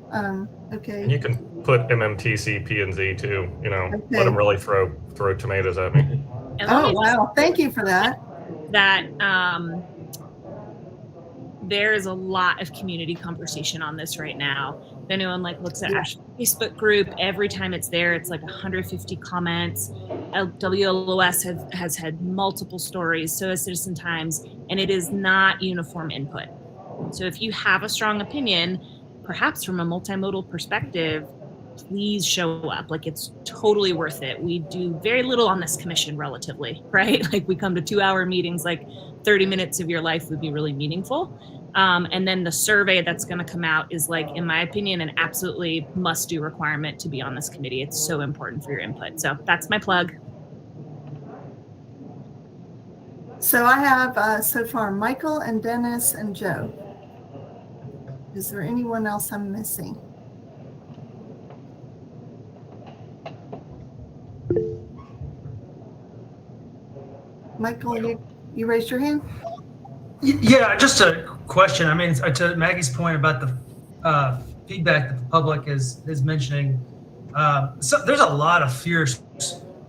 Okay. And you can put MMTC, P and Z too. Okay. Let them really throw tomatoes at me. And Oh, wow. Thank you for that. That there is a lot of community conversation on this right now. If anyone looks at Asheville Facebook group, every time it's there, it's 150 comments. WLOS has had multiple stories, so has Citizen Times, and it is not uniform input. So if you have a strong opinion, perhaps from a multimodal perspective, please show up. It's totally worth it. We do very little on this commission relatively, right? We come to 2-hour meetings, 30 minutes of your life would be really meaningful. And then the survey that's going to come out is in my opinion, an absolutely must-do requirement to be on this committee. It's so important for your input. So that's my plug. So I have so far Michael and Dennis and Joe. Is there anyone else I'm missing? Michael, you raised your hand? Yeah, just a question. I mean, to Maggie's point about the feedback that the public is mentioning, so there's a lot of fierce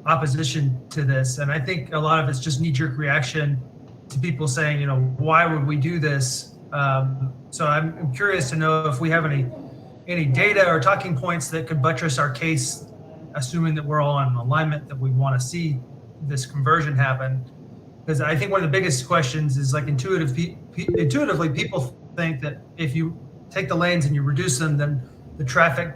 opposition to this, and I think a lot of it's just knee-jerk reaction to people saying, why would we do this? So I'm curious to know if we have any data or talking points that could buttress our case, assuming that we're all in alignment that we want to see this conversion happen. Because I think one of the biggest questions is intuitively people think that if you take the lanes and you reduce them, then the traffic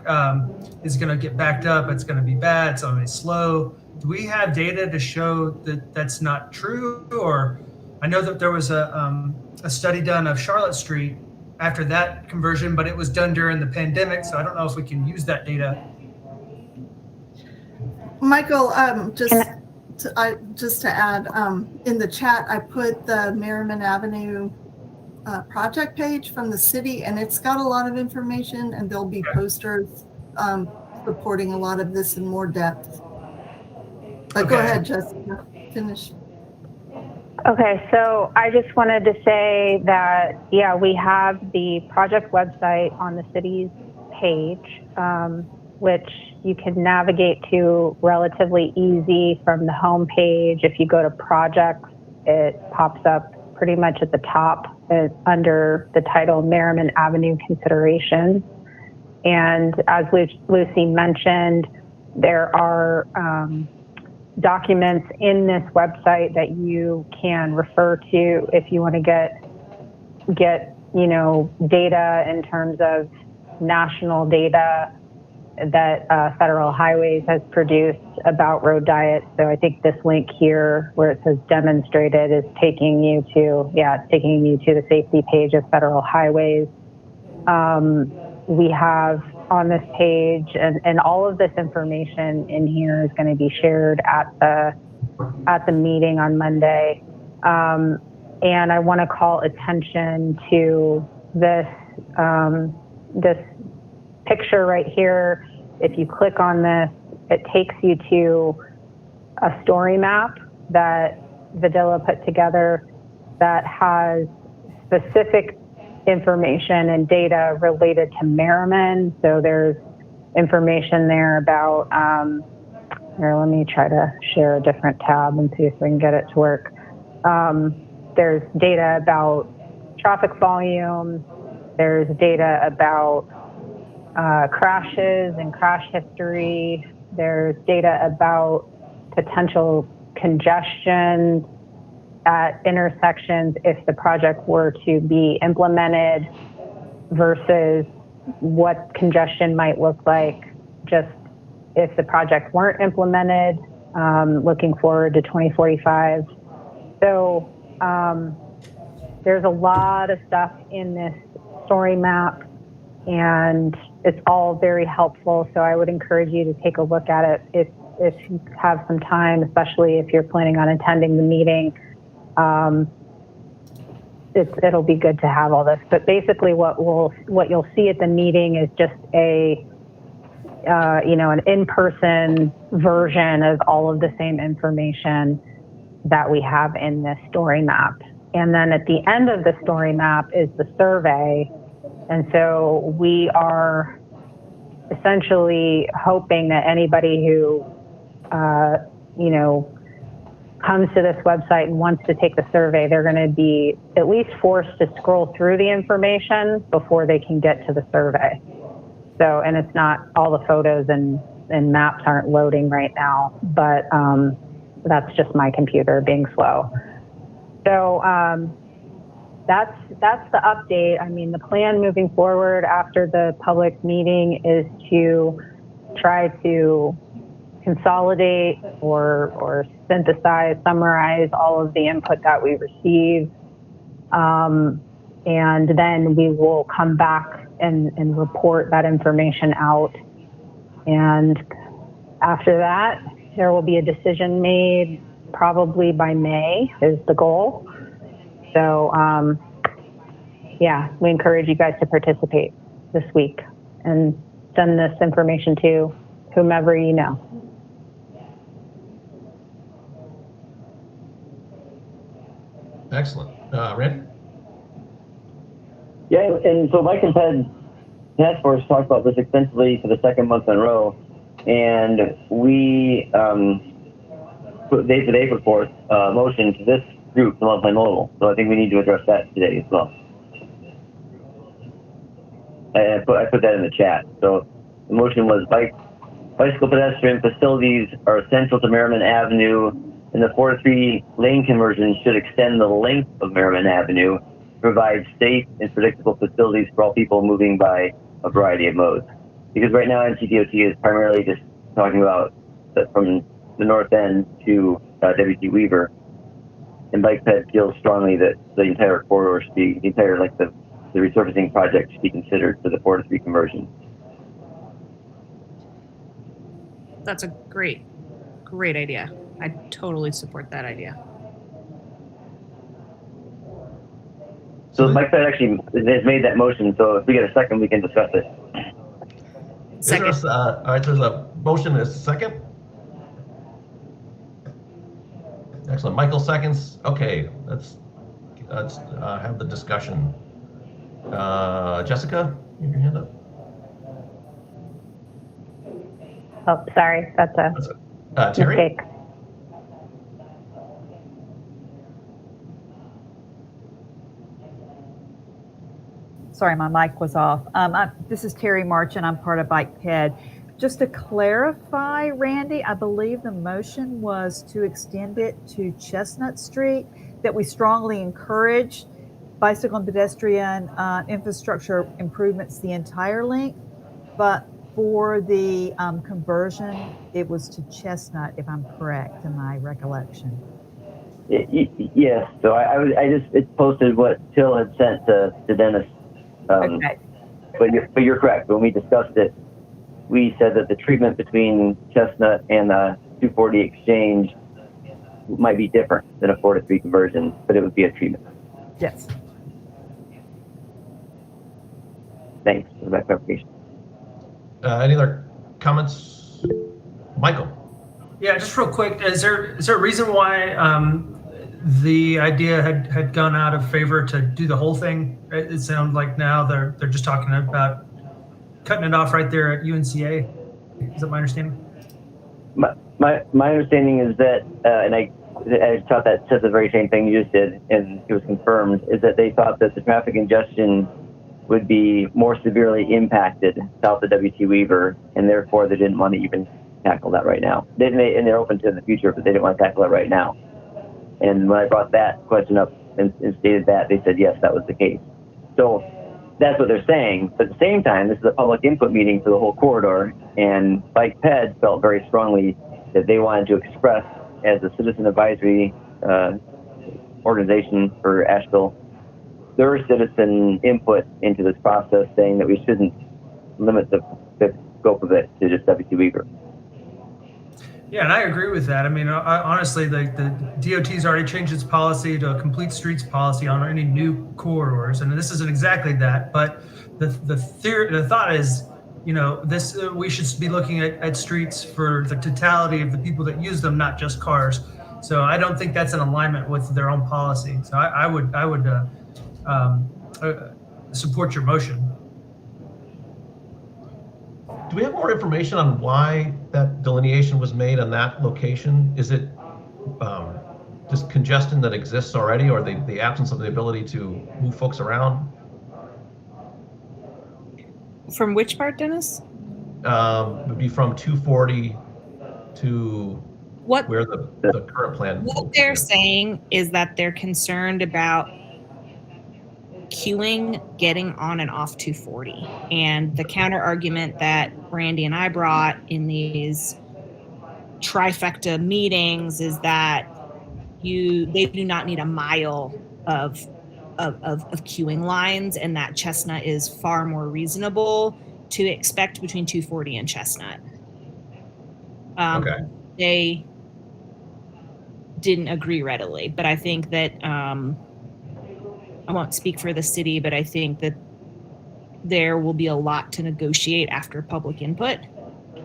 is going to get backed up. It's going to be bad. It's going to be slow. Do we have data to show that that's not true? Or I know that there was a study done of Charlotte Street after that conversion, but it was done during the pandemic. So I don't know if we can use that data. Michael, just to add, in the chat, I put the Merriman Avenue project page from the city, and it's got a lot of information, and there'll be posters supporting a lot of this in more depth. But go ahead, Jessica, finish. Okay, so I just wanted to say that, yeah, we have the project website on the city's page, which you can navigate to relatively easy from the home page. If you go to projects, it pops up pretty much at the top under the title Merriman Avenue Considerations. And as Lucy mentioned, there are documents in this website that you can refer to if you want to get data in terms of national data that Federal Highways has produced about road diet. So I think this link here where it says demonstrated is taking you to the safety page of Federal Highways. We have on this page, and all of this information in here is going to be shared at the meeting on Monday. And I want to call attention to this this picture right here. If you click on this, it takes you to a story map that Vidila put together that has specific information and data related to Merriman. So there's information there about, here, let me try to share a different tab and see if we can get it to work. There's data about traffic volume. There's data about crashes and crash history. There's data about potential congestion at intersections if the project were to be implemented versus what congestion might look like just if the project weren't implemented, looking forward to 2045. So there's a lot of stuff in this story map, and it's all very helpful. So I would encourage you to take a look at it if you have some time, especially if you're planning on attending the meeting. It'll be good to have all this. But basically, what you'll see at the meeting is just an in-person version of all of the same information that we have in this story map. And then at the end of the story map is the survey. And so we are essentially hoping that anybody who, comes to this website and wants to take the survey, they're going to be at least forced to scroll through the information before they can get to the survey. So, and it's not, all the photos and maps aren't loading right now, but that's just my computer being slow. So that's the update. I mean, the plan moving forward after the public meeting is to try to consolidate or synthesize, summarize all of the input that we receive. And then we will come back and report that information out. And after that, there will be a decision made probably by May is the goal. So we encourage you guys to participate this week and send this information to whomever you know. Excellent. Randy? Yeah, and so Mike and Ted Task Force talked about this extensively for the second month in a row, and we they put forth a motion to this group, the Multimodal. So I think we need to address that today as well. I put that in the chat. So the motion was bicycle pedestrian facilities are essential to Merriman Avenue, and the 4-3 lane conversion should extend the length of Merriman Avenue, provide safe and predictable facilities for all people moving by a variety of modes. Because right now NCDOT is primarily just talking about from the north end to W.T. Weaver, and Bike Ped feels strongly that the entire corridor should be, the resurfacing project should be considered for the 4-3 conversion. That's a great idea. I totally support that idea. So Mike Ped actually has made that motion, so if we get a second, we can discuss it. Second. All right, there's a motion and a second. Excellent. Michael seconds. Okay, let's have the discussion. Jessica, you have your hand up. Oh, sorry, that's a Terry? mistake. Sorry, my mic was off. This is Terry Marchant. I'm part of Bike Ped. Just to clarify, Randy, I believe the motion was to extend it to Chestnut Street, that we strongly encourage bicycle and pedestrian infrastructure improvements the entire length, but for the conversion, it was to Chestnut, if I'm correct in my recollection. Yes, so I just posted what Till had sent to Dennis. Okay. But you're correct. When we discussed it, we said that the treatment between Chestnut and the 240 exchange might be different than a 4 to 3 conversion, but it would be a treatment. Yes. Thanks for that clarification. Any other comments? Michael. Yeah, just real quick, is there a reason why the idea had gone out of favor to do the whole thing? It sounds like now they're just talking about cutting it off right there at UNCA. Is that my understanding? My understanding is that, and I thought that said the very same thing you just did, and it was confirmed, is that they thought that the traffic congestion would be more severely impacted south of W.T. Weaver, and therefore they didn't want to even tackle that right now. And they're open to it in the future, but they didn't want to tackle it right now. And when I brought that question up and stated that, they said, yes, that was the case. So that's what they're saying. But at the same time, this is a public input meeting for the whole corridor, and Bike Ped felt very strongly that they wanted to express, as a citizen advisory organization for Asheville, their citizen input into this process, saying that we shouldn't limit the scope of it to just W.T. Weaver. Yeah, and I agree with that. I mean, honestly, the DOT's already changed its policy to a complete streets policy on any new corridors, and this isn't exactly that. But the thought is, you know, we should be looking at streets for the totality of the people that use them, not just cars. So I don't think that's in alignment with their own policy. So I would support your motion. Do we have more information on why that delineation was made on that location? Is it just congestion that exists already, or the absence of the ability to move folks around? From which part, Dennis? Would be from 240 to where the current plan. What they're saying is that they're concerned about queuing getting on and off 240, and the counter argument that Randy and I brought in these trifecta meetings is that they do not need a mile of queuing lines, and that Chestnut is far more reasonable to expect between 240 and Chestnut. Okay. They didn't agree readily, but I think that I won't speak for the city, but I think that there will be a lot to negotiate after public input.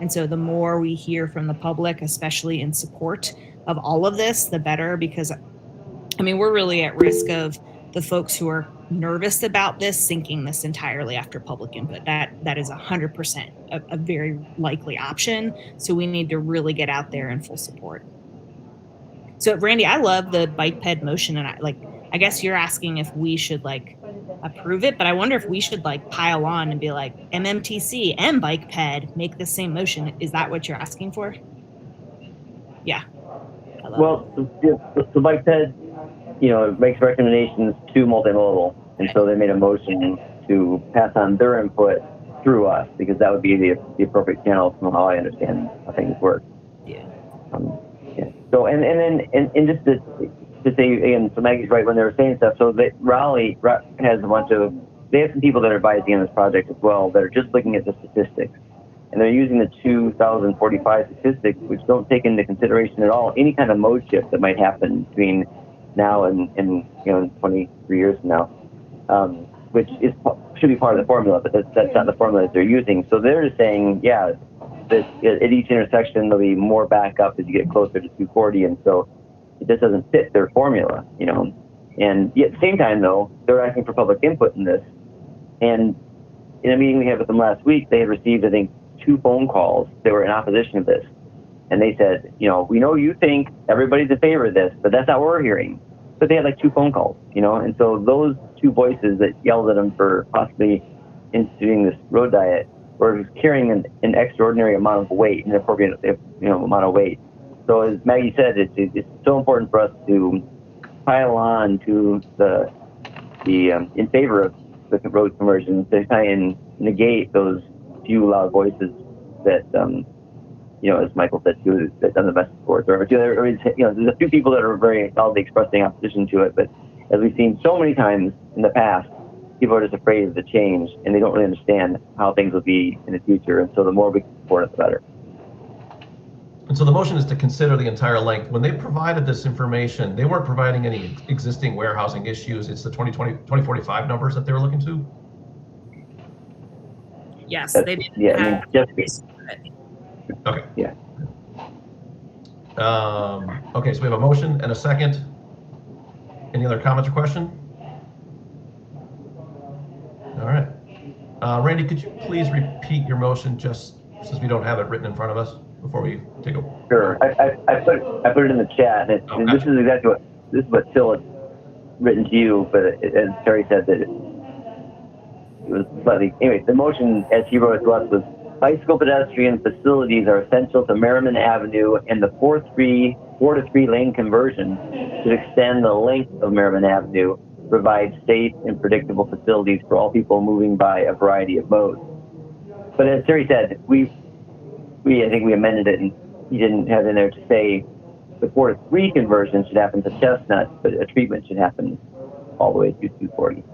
And so the more we hear from the public, especially in support of all of this, the better, because I mean, we're really at risk of the folks who are nervous about this sinking this entirely after public input. That is 100% a very likely option. So we need to really get out there in full support. So Randy, I love the Bike Ped motion, and I guess you're asking if we should approve it, but I wonder if we should pile on and be like, MMTC and Bike Ped make the same motion. Is that what you're asking for? Yeah. Well, the Bike Ped, makes recommendations to multimodal, and so they made a motion to pass on their input through us, because that would be the appropriate channel from how I understand how things work. Yeah. Yeah. So and then just to say again, so Maggie's right when they were saying stuff. So Raleigh has they have some people that are advising on this project as well that are just looking at the statistics, and they're using the 2045 statistics, which don't take into consideration at all any kind of mode shift that might happen between now and 23 years from now. which should be part of the formula, but that's not the formula that they're using. So they're just saying, yeah, that at each intersection there'll be more backup as you get closer to 240, and so it just doesn't fit their formula, you know. And yet at the same time, though, they're asking for public input in this. And in a meeting we had with them last week, they had received, I think, 2 phone calls that were in opposition to this. And they said, you know, we know you think everybody's in favor of this, but that's not what we're hearing. But they had like 2 phone calls, you know, and so those 2 voices that yelled at them for possibly instituting this road diet were carrying an extraordinary amount of weight, an appropriate, amount of weight. So as Maggie said, it's so important for us to pile on to the in favor of the road conversion to try and negate those few loud voices that as Michael said too, that done the best for it. Or there's a few people that are very solidly expressing opposition to it, but as we've seen so many times in the past, people are just afraid of the change and they don't really understand how things will be in the future. And so the more we can support it, the better. And so the motion is to consider the entire length. When they provided this information, they weren't providing any existing warehousing issues. It's the 2045 numbers that they were looking to? Yes, they did. Yeah, Okay. Yeah. Okay, so we have a motion and a second. Any other comments or question? All right. Randy, could you please repeat your motion just since we don't have it written in front of us before we take a... Sure. I put it in the chat, and this is exactly what Phil had written to you, but as Terry said, that it was slightly... Anyway, the motion, as he wrote it to us, was bicycle pedestrian facilities are essential to Merriman Avenue, and the 4-to-3 lane conversion should extend the length of Merriman Avenue, provide safe and predictable facilities for all people moving by a variety of modes. But as Terry said, I think we amended it, and he didn't have in there to say the 4-to-3 conversion should happen to Chestnut, but a treatment should happen all the way to 240.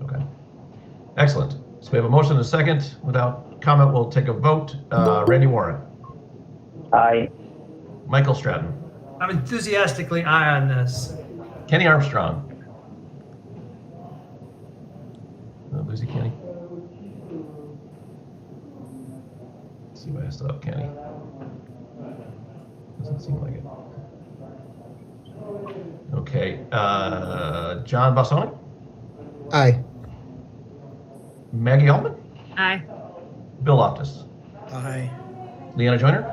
Okay. Excellent. So we have a motion and a second. Without comment, we'll take a vote. Randy Warren. Aye. Michael Stratton. I'm enthusiastically aye on this. Kenny Armstrong. Lose you, Kenny. Let's see if I still have Kenny. Doesn't seem like it. Okay. John Bassoni. Aye. Maggie Allman. Aye. Bill Loftus. Aye. Leanna Joyner.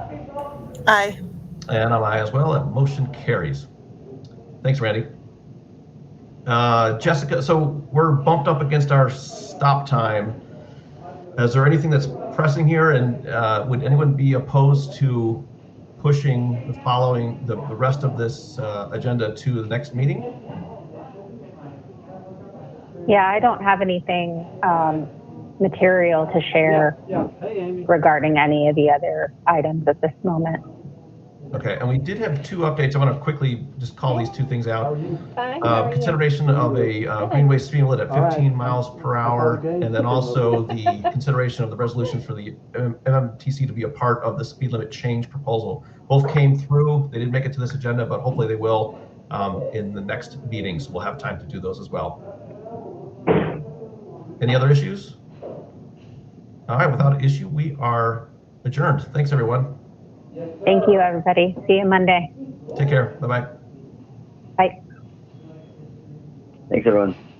Aye. And I'm aye as well. That motion carries. Thanks, Randy. Jessica, so we're bumped up against our stop time. Is there anything that's pressing here, and would anyone be opposed to pushing the rest of this agenda to the next meeting? Yeah, I don't have anything material to share regarding any of the other items at this moment. Okay, and we did have 2 updates. I want to quickly just call these 2 things out. Consideration of a Greenway speed limit at 15 miles per hour, and then also the consideration of the resolutions for the MMTC to be a part of the speed limit change proposal. Both came through. They didn't make it to this agenda, but hopefully they will in the next meeting, so we'll have time to do those as well. Any other issues? All right, without issue, we are adjourned. Thanks, everyone. Thank you, everybody. See you Monday. Take care. Bye-bye. Bye. Thanks, everyone.